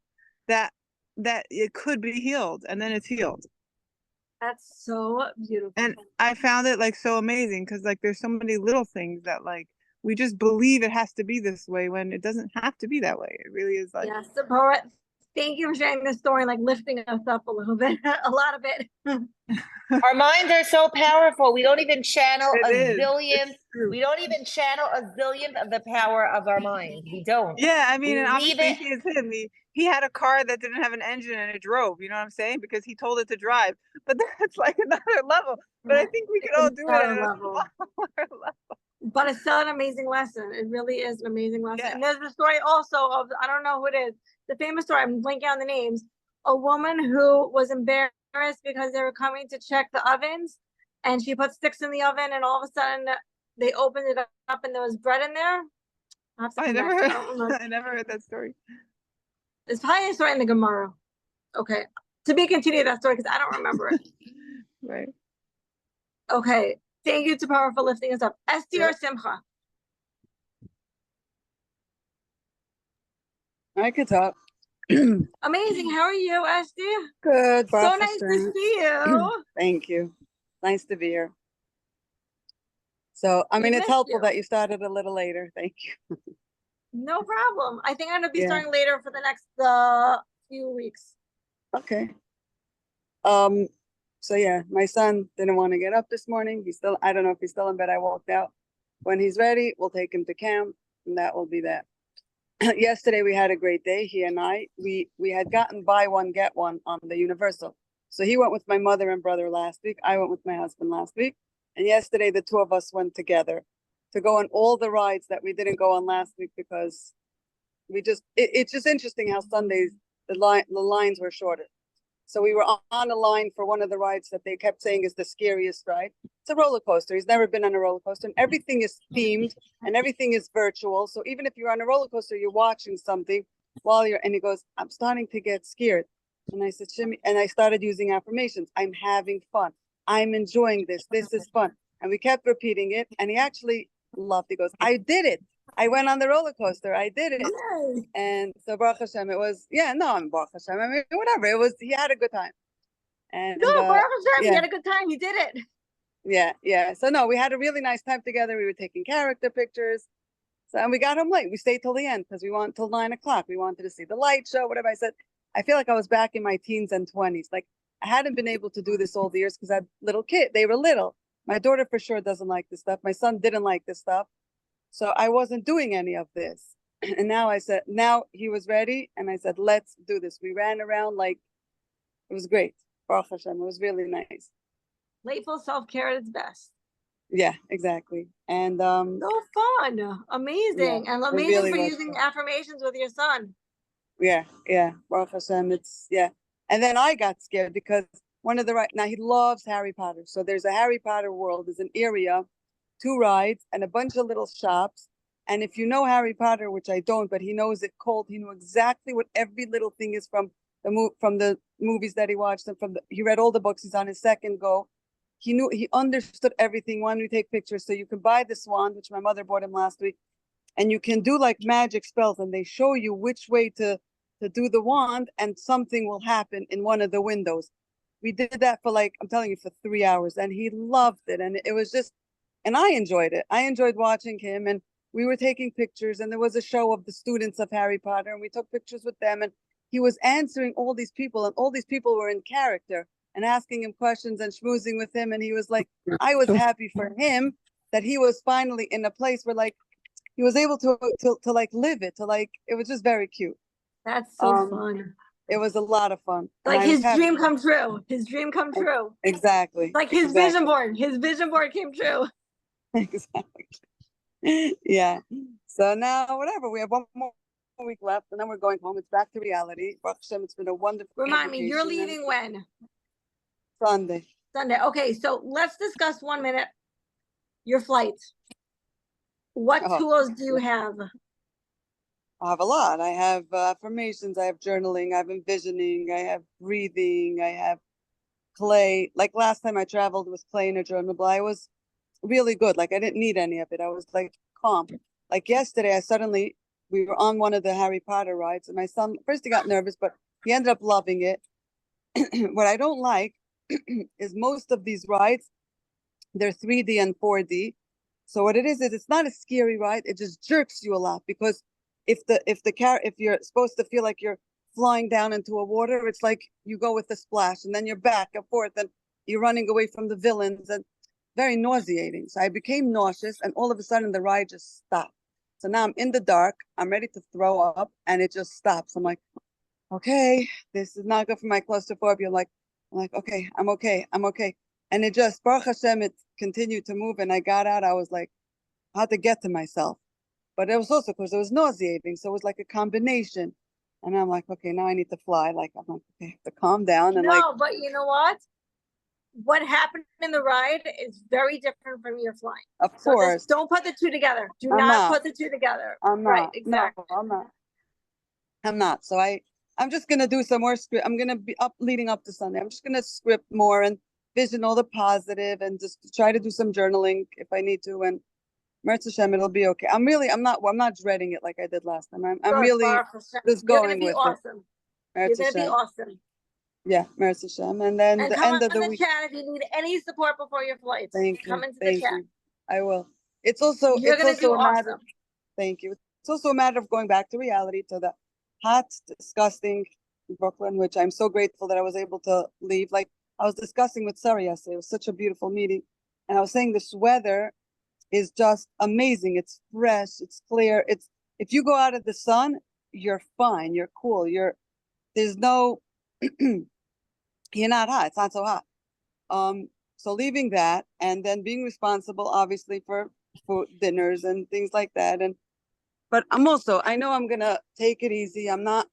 it could be healed, and then it's healed. That's so beautiful. And I found it like so amazing because like there's so many little things that like we just believe it has to be this way when it doesn't have to be that way. It really is like Yes, Sephora, thank you for sharing this story and like lifting us up a little bit, a lot of it. Our minds are so powerful. We don't even channel It a is. zillionth. It's true. We don't even channel a zillionth of the power of our mind. We don't. Yeah, I mean, We and leave obviously it. he is him. He had a car that didn't have an engine and it drove, you know what I'm saying? Because he told it to drive. But that's like another level. But I think we can all do it at a level. smaller level. But it's still an amazing lesson. It really is an amazing lesson. Yeah. And there's a story also of, I don't know who it is, the famous story, I'm blanking on the names, a woman who was embarrassed because they were coming to check the ovens and she put sticks in the oven and all of a sudden they opened it up and there was bread in there. I never heard that story. It's probably a story in the Gemara. Okay. To be continued that story because I don't remember it. Right. Okay. Thank you to Power for lifting us up. Esti or Simcha? I could talk. Amazing. How are you, Esti? Good. So nice to see you. Thank you. Nice to be here. So, I mean, We it's missed helpful you. that you started a little later. Thank you. No problem. I think I'm gonna be Yeah. starting later for the next few weeks. Okay. So yeah, my son didn't want to get up this morning. I don't know if he's still in bed. I walked out. When he's ready, we'll take him to camp, and that will be that. Yesterday we had a great day. He and I, we had gotten buy one get one on the Universal. So he went with my mother and brother last week. I went with my husband last week, and yesterday the two of us went together to go on all the rides that we didn't go on last week because it's just interesting how Sundays the lines were shorter. So we were on a line for one of the rides that they kept saying is the scariest ride. It's a roller coaster. He's never been on a roller coaster, and everything is themed and everything is virtual. So even if you're on a roller coaster, you're watching something while you're, and he goes, I'm starting to get scared. And I said, Shimmy, and I started using affirmations. I'm having fun. I'm enjoying this. This is fun. And we kept repeating it. And he actually loved it. He goes, I did it. I went on the roller coaster. I did it. Yay. And so Baruch Hashem, it was, Baruch Hashem. I mean, whatever. It was, he had a good time. And No, Baruch Hashem, yeah. he had a good time. He did it. Yeah. So no, we had a really nice time together. We were taking character pictures. So, and we got home late. We stayed till the end because we went till 9 o'clock. We wanted to see the light show, whatever. I said, I feel like I was back in my teens and 20s. Like I hadn't been able to do this all the years because I had little kid. They were little. My daughter for sure doesn't like this stuff. My son didn't like this stuff. So I wasn't doing any of this. And now I said, now he was ready. And I said, let's do this. We ran around like, it was great. Baruch Hashem. It was really nice. Playful self-care at its best. Yeah, exactly. And So fun. Amazing. Yeah, and it amazing really for was using fun. affirmations with your son. yeah, Baruch Hashem, it's, yeah. And then I got scared because one of the right, now he loves Harry Potter. So there's a Harry Potter world, there's an area, 2 rides and a bunch of little shops. And if you know Harry Potter, which I don't, but he knows it cold, he knew exactly what every little thing is from the movies that he watched and he read all the books. He's on his second go. He understood everything. Wanted to take pictures. So you can buy this wand, which my mother bought him last week, and you can do like magic spells, and they show you which way to do the wand, and something will happen in one of the windows. We did that for like, I'm telling you, for 3 hours, and he loved it. And it was just, and I enjoyed it. I enjoyed watching him, and we were taking pictures, and there was a show of the students of Harry Potter, and we took pictures with them, and he was answering all these people, and all these people were in character and asking him questions and schmoozing with him. And he was like, I was happy for him that he was finally in a place where like he was able to like live it, to like, it was just very cute. That's so fun. It was a lot of fun. Like his dream come true. His dream come true. Exactly. Like his vision board. His vision board came true. Exactly. Yeah. So now, whatever, we have one more week left, and then we're going home. It's back to reality. Baruch Hashem, it's been a wonderful. Remind me, you're vacation, leaving when? Sunday. Sunday. Okay, so let's discuss 1 minute your flight. What tools do you have? I have a lot. I have affirmations, I have journaling, I have envisioning, I have breathing, I have clay. Like last time I traveled with clay in a journal, I was really good. Like I didn't need any of it. I was like calm. Like yesterday, we were on one of the Harry Potter rides, and my son, first he got nervous, but he ended up loving it. What I don't like is most of these rides, they're 3D and 4D. So what it is it's not a scary ride. It just jerks you a lot, because if you're supposed to feel like you're flying down into a water, it's like you go with the splash, and then you're back and forth, and you're running away from the villains, and very nauseating. So I became nauseous, and all of a sudden the ride just stopped. So now I'm in the dark, I'm ready to throw up, and it just stops. I'm like, okay, this is not good for my claustrophobia. I'm like, okay, I'm okay. And it just, Baruch Hashem, it continued to move, and I got out. I was like, I had to get to myself. But it was also because it was nauseating. So it was like a combination. And I'm like, okay, now I need to fly. Like, I'm like, okay, I have to calm down. And No, but you know what? What happened in the ride is very different from your flying. Of So course. just don't put the two together. Do I'm not not. put the two together. I'm not. Right, exactly. No, I'm not. So I'm just going to do some more script. I'm going to be leading up to Sunday. I'm just going to script more and vision all the positive, and just try to do some journaling if I need to. And Mertz Hashem, it'll be okay. I'm not dreading it like I did last time. I'm Good, really Baruch Hashem. just You're going gonna be with awesome. it. You're Mertz gonna be Hashem. awesome. Yeah, Mertz Hashem. And then And the come end on of the the week. chat if you need any support before your flight. Thank you. Come into the Thank chat. you. I will. It's also You're gonna do a matter. awesome. Thank you. It's also a matter of going back to reality, to the hot, disgusting Brooklyn, which I'm so grateful that I was able to leave. Like I was discussing with Sarah yesterday. It was such a beautiful meeting. And I was saying this weather is just amazing. It's fresh, it's clear. If you go out of the sun, you're fine, you're cool, there's no you're not hot, it's not so hot. So leaving that, and then being responsible obviously for dinners and things like that. But I know I'm gonna take it easy. I'm not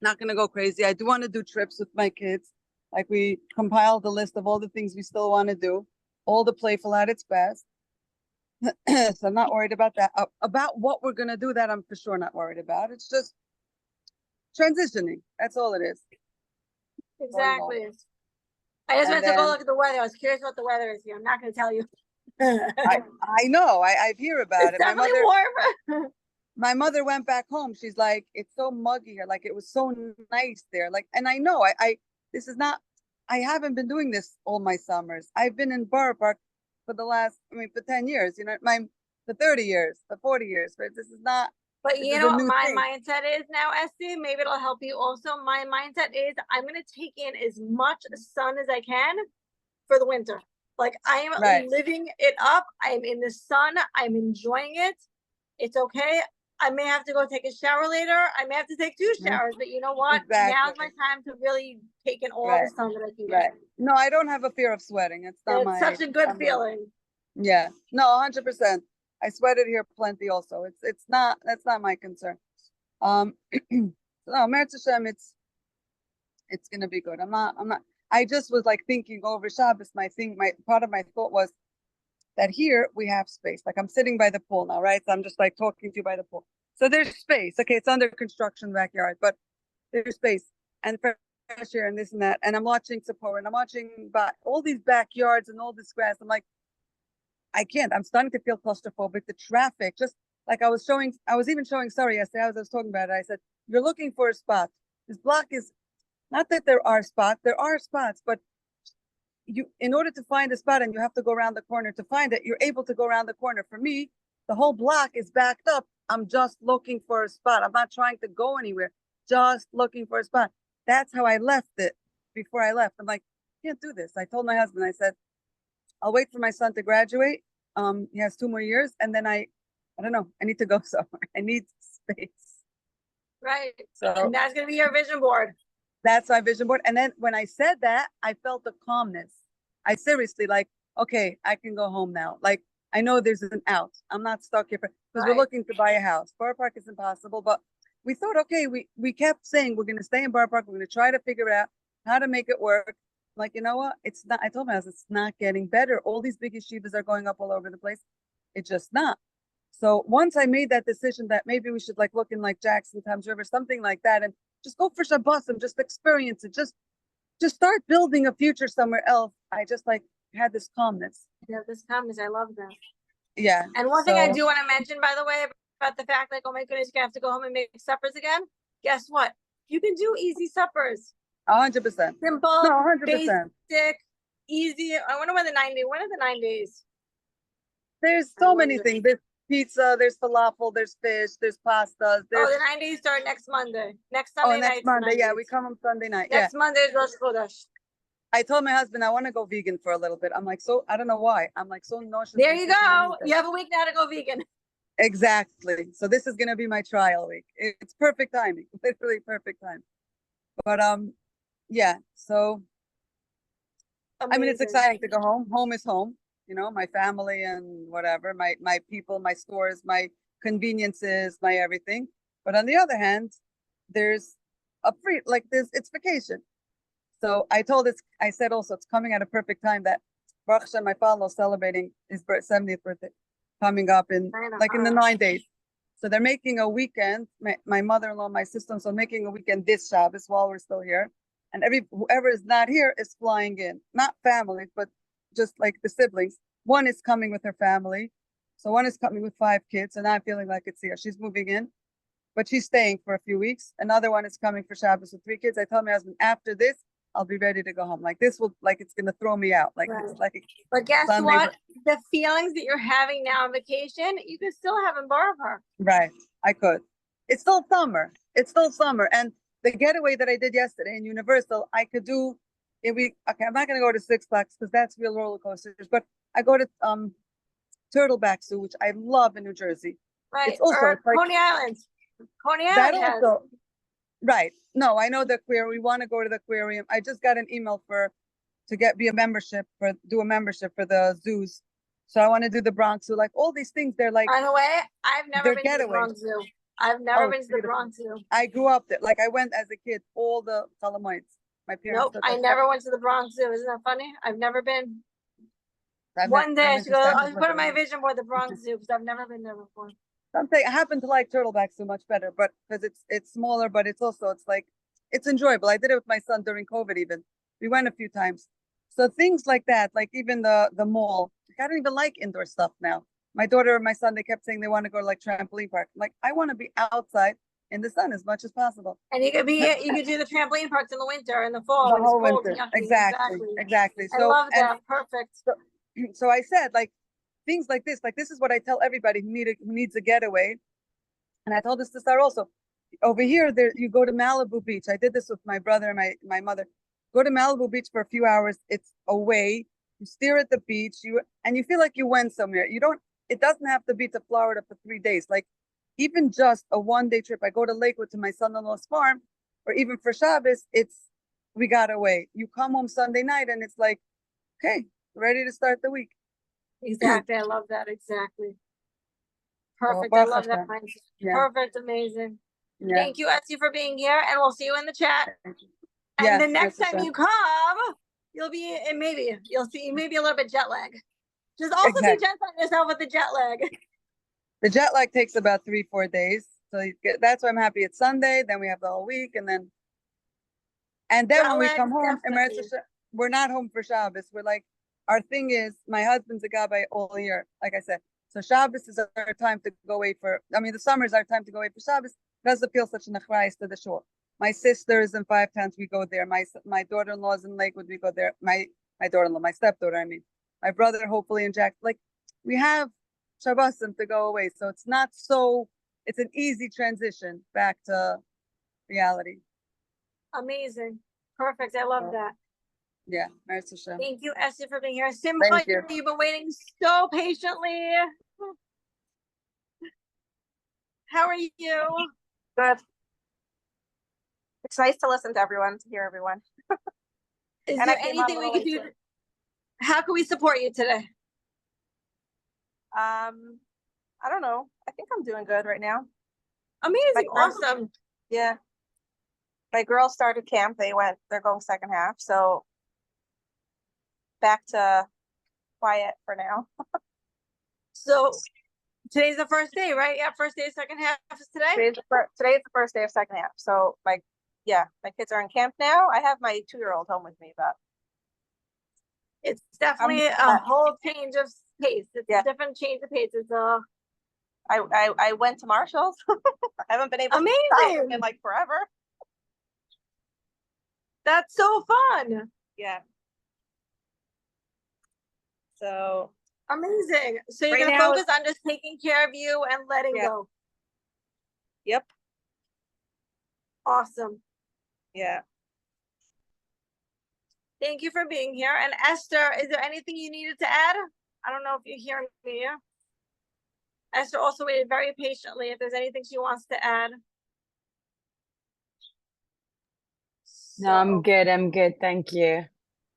Not gonna go crazy. I do want to do trips with my kids. Like we compiled the list of all the things we still want to do, all the playful at its best. So I'm not worried about that. About what we're gonna do, that I'm for sure not worried about. It's just transitioning. That's all it is. Exactly. I just And went to go then- look at the weather. I was curious what the weather is here. I'm not gonna tell you. I know. I hear about It's it. My definitely mother, warm. my mother went back home. She's like, it's so muggy here. Like it was so nice there. Like, and I know this is not, I haven't been doing this all my summers. I've been in Borough Park for the last, for 10 years, for 30 years, for 40 years, right? This is not, But this you is know a what new my thing. mindset is now, Esty? Maybe it'll help you also. My mindset is I'm gonna take in as much sun as I can for the winter. Like I am Right. living it up. I'm in the sun. I'm enjoying it. It's okay. I may have to go take a shower later. I may have to take 2 showers, but you know what? Now's my Exactly. time to really take in all Right. the sun that I can get. Right. No, I don't have a fear of sweating. It's not It's such a good I'm not- feeling. Yeah, no, 100%. I sweated here plenty also. That's not my concern. No, Meretz Hashem, it's gonna be good. I'm not, I just was like thinking over Shabbos, part of my thought was that here we have space. Like I'm sitting by the pool now, right? So I'm just like talking to you by the pool. So there's space. Okay, it's under construction backyard, but there's space and fresh air and this and that. And I'm watching Sapporo and I'm watching all these backyards and all this grass. I'm like, I can't. I'm starting to feel claustrophobic. The traffic, just like I was even showing, sorry, yesterday as I was talking about it, I said, you're looking for a spot. This block is, not that there are spots, but in order to find a spot and you have to go around the corner to find it, you're able to go around the corner. For me, the whole block is backed up. I'm just looking for a spot. I'm not trying to go anywhere, just looking for a spot. That's how I left it before I left. I'm like, can't do this. I told my husband, I said, I'll wait for my son to graduate. He has 2 more years, and then I don't know. I need to go somewhere. I need space. Right. So And that's gonna be your vision board. that's my vision board. And then when I said that, I felt the calmness. I seriously like, okay, I can go home now. Like I know there's an out. I'm not stuck here because we're Right. looking to buy a house. Borough Park is impossible, but we thought, okay, we kept saying we're gonna stay in Borough Park. We're gonna try to figure out how to make it work. Like, you know what? It's not, I told my husband, it's not getting better. All these big yeshivas are going up all over the place. It's just not. So once I made that decision that maybe we should like look in like Jackson, Thames River, something like that, and just go for Shabbos and just experience it. Just start building a future somewhere else. I just like had this calmness. Yeah, this calmness. I love that. Yeah. And one thing I so- do want to mention, by the way, about the fact like, oh my goodness, you're gonna have to go home and make suppers again. Guess what? You can do easy suppers. 100%. Simple, No, 100%. basic, easy. I wonder when when are the 9 days? There's I so many wonder. things. There's pizza, there's falafel, there's fish, there's pastas. Oh, There's the 9 days start next Monday. Next Sunday next night. Monday. Yeah, we come on Sunday night. Next Monday is Rosh Chodesh. I told my husband I want to go vegan for a little bit. I'm like, so I don't know why. I'm like so nauseous. There and you sick in the go. middle. You have a week now to go vegan. Exactly. So this is gonna be my trial week. It's perfect timing, literally perfect time. But yeah. So I mean, it's Amazing. exciting to go home. Home is home. You know, my family and whatever, my people, my stores, my conveniences, my everything. But on the other hand, there's it's vacation. So I said also, it's coming at a perfect time that Baruch Hashem, my father is celebrating his 70th birthday coming up in the 9 days. So they're making a weekend, my mother-in-law, my sister-in-law making a weekend this Shabbos while we're still here. And whoever is not here is flying in, not families, but just like the siblings. One is coming with her family. So one is coming with 5 kids, and I'm feeling like it's here. She's moving in, but she's staying for a few weeks. Another one is coming for Shabbos with 3 kids. I told my husband, after this, I'll be ready to go home. Like this will, like it's gonna throw me out. Like it's like. But guess Sunday, what? The feelings that you're having now on vacation, you can still have in Borough Park. Right, I could. It's still summer. It's still summer, and the getaway that I did yesterday in Universal, I could do. Okay, I'm not gonna go to Six Flags because that's real roller coasters, but I go to Turtleback Zoo, which I love in New Jersey. Right. It's also or it's like, Coney Island. Coney that Island has. also. Right. No, I know the aquarium. We want to go to the aquarium. I just got an email do a membership for the zoos. So I want to do the Bronx Zoo, like all these things. They're like, By the way, I've never they're been to the getaways. Bronx Zoo. I've never Oh, been to the beautiful. Bronx Zoo. I grew up there. Like I went as a kid, all the Colomites. My parents. Nope, took I us. never went to the Bronx Zoo. Isn't that funny? I've never been. I've One day never I been should to go. San I should put on my Francisco. vision board the Bronx Zoo because I've never been there before. Something I happen to like turtlebacks so much better, but because it's smaller, but it's also it's like it's enjoyable. I did it with my son during COVID. Even we went a few times. So things like that, like even the mall. Like, I don't even like indoor stuff now. My daughter and my son, they kept saying they want to go to like trampoline park. I'm like, I want to be outside in the sun as much as possible. And you could do the trampoline parks in the winter and the fall The when it's whole cold and winter. yucky. Exactly. I So love and that. Perfect. so I said like things like this is what I tell everybody who needs a getaway. And I told this to Sarah also. Over here, there you go to Malibu Beach. I did this with my brother and my mother. Go to Malibu Beach for a few hours. It's away. You stare at the beach. You feel like you went somewhere. You don't. It doesn't have to be to Florida for 3 days. Like even just a 1 day trip. I go to Lakewood to my son-in-law's farm, or even for Shabbos, we got away. You come home Sunday night and it's like, okay, ready to start the week. Exactly. I love that. Exactly. Perfect. I Baruch love that Hashem. mindset. Yeah. Perfect. Amazing. Yeah. Thank you, Essie, for being here, and we'll see you in the chat. And Yes, the next Baruch time Hashem. you come, you'll be, and maybe you'll see, maybe a little bit jet lag. Just also be Exactly. gentle on yourself with the jet lag. The jet lag takes about 3-4 days. So that's why I'm happy it's Sunday. Then we have the whole week, and then Jet when we lag, come home, definitely. we're not home for Shabbos. We're like, our thing is, my husband's a gabbai all year, like I said. So Shabbos is our time to go away the summer is our time to go away for Shabbos. Doesn't feel such an achrayis to the shore. My sisters in 5 towns, we go there. My daughter-in-law's in Lakewood, we go there. My daughter-in-law, my stepdaughter, I mean. My brother, hopefully in Jack. Like, we have Shabbosim to go away. So it's not so, it's an easy transition back to reality. Amazing. Perfect. I love that. Yeah, Meretz Hashem. Thank you, Essie, for being here. Simcha, Thank you. you've been waiting so patiently. How are you? Good. It's nice to listen to everyone, to hear everyone. Is And there I came on a anything we little can do? late too. How can we support you today? I don't know. I think I'm doing good right now. Amazing. girl- Awesome. Yeah. My girls started camp. They're going second half. So back to quiet for now. So today's the first day, right? Yeah, first day, second half is today. Today's the first day of second half. So my kids are in camp now. I have my 2-year-old home with me, but It's definitely a whole change of pace. It's a different change of pace. It's I went to Marshall's. I haven't been able to amazing. stop in like forever. That's so fun. Yeah. So Amazing. So you're Right gonna now focus on just taking care of you and letting go. Yep. Awesome. Yeah. Thank you for being here. And Esther, is there anything you needed to add? I don't know if you're hearing me. Esther also waited very patiently. If there's anything she wants to add. No, I'm good. I'm good. Thank you.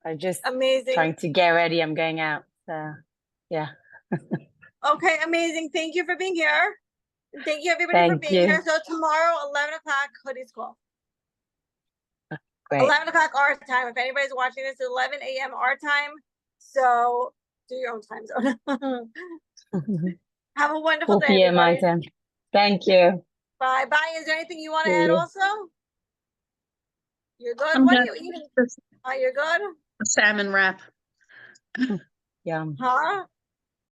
I'm just Amazing. trying to get ready. I'm going out. So, yeah. Okay, amazing. Thank you for being here. And thank you everybody for Thank being you. here. So tomorrow, 11 o'clock, hoodies call. Great. 11 o'clock our time. If anybody's watching this, 11 a.m. our time. So do your own time zone. Have a wonderful 4 day, p.m. my everybody. time. Thank you. Bye. Bye. Is there anything you want to See add you. also? You're good? I'm What are good. you eating? Oh, you're good? A salmon wrap. Yum. Huh?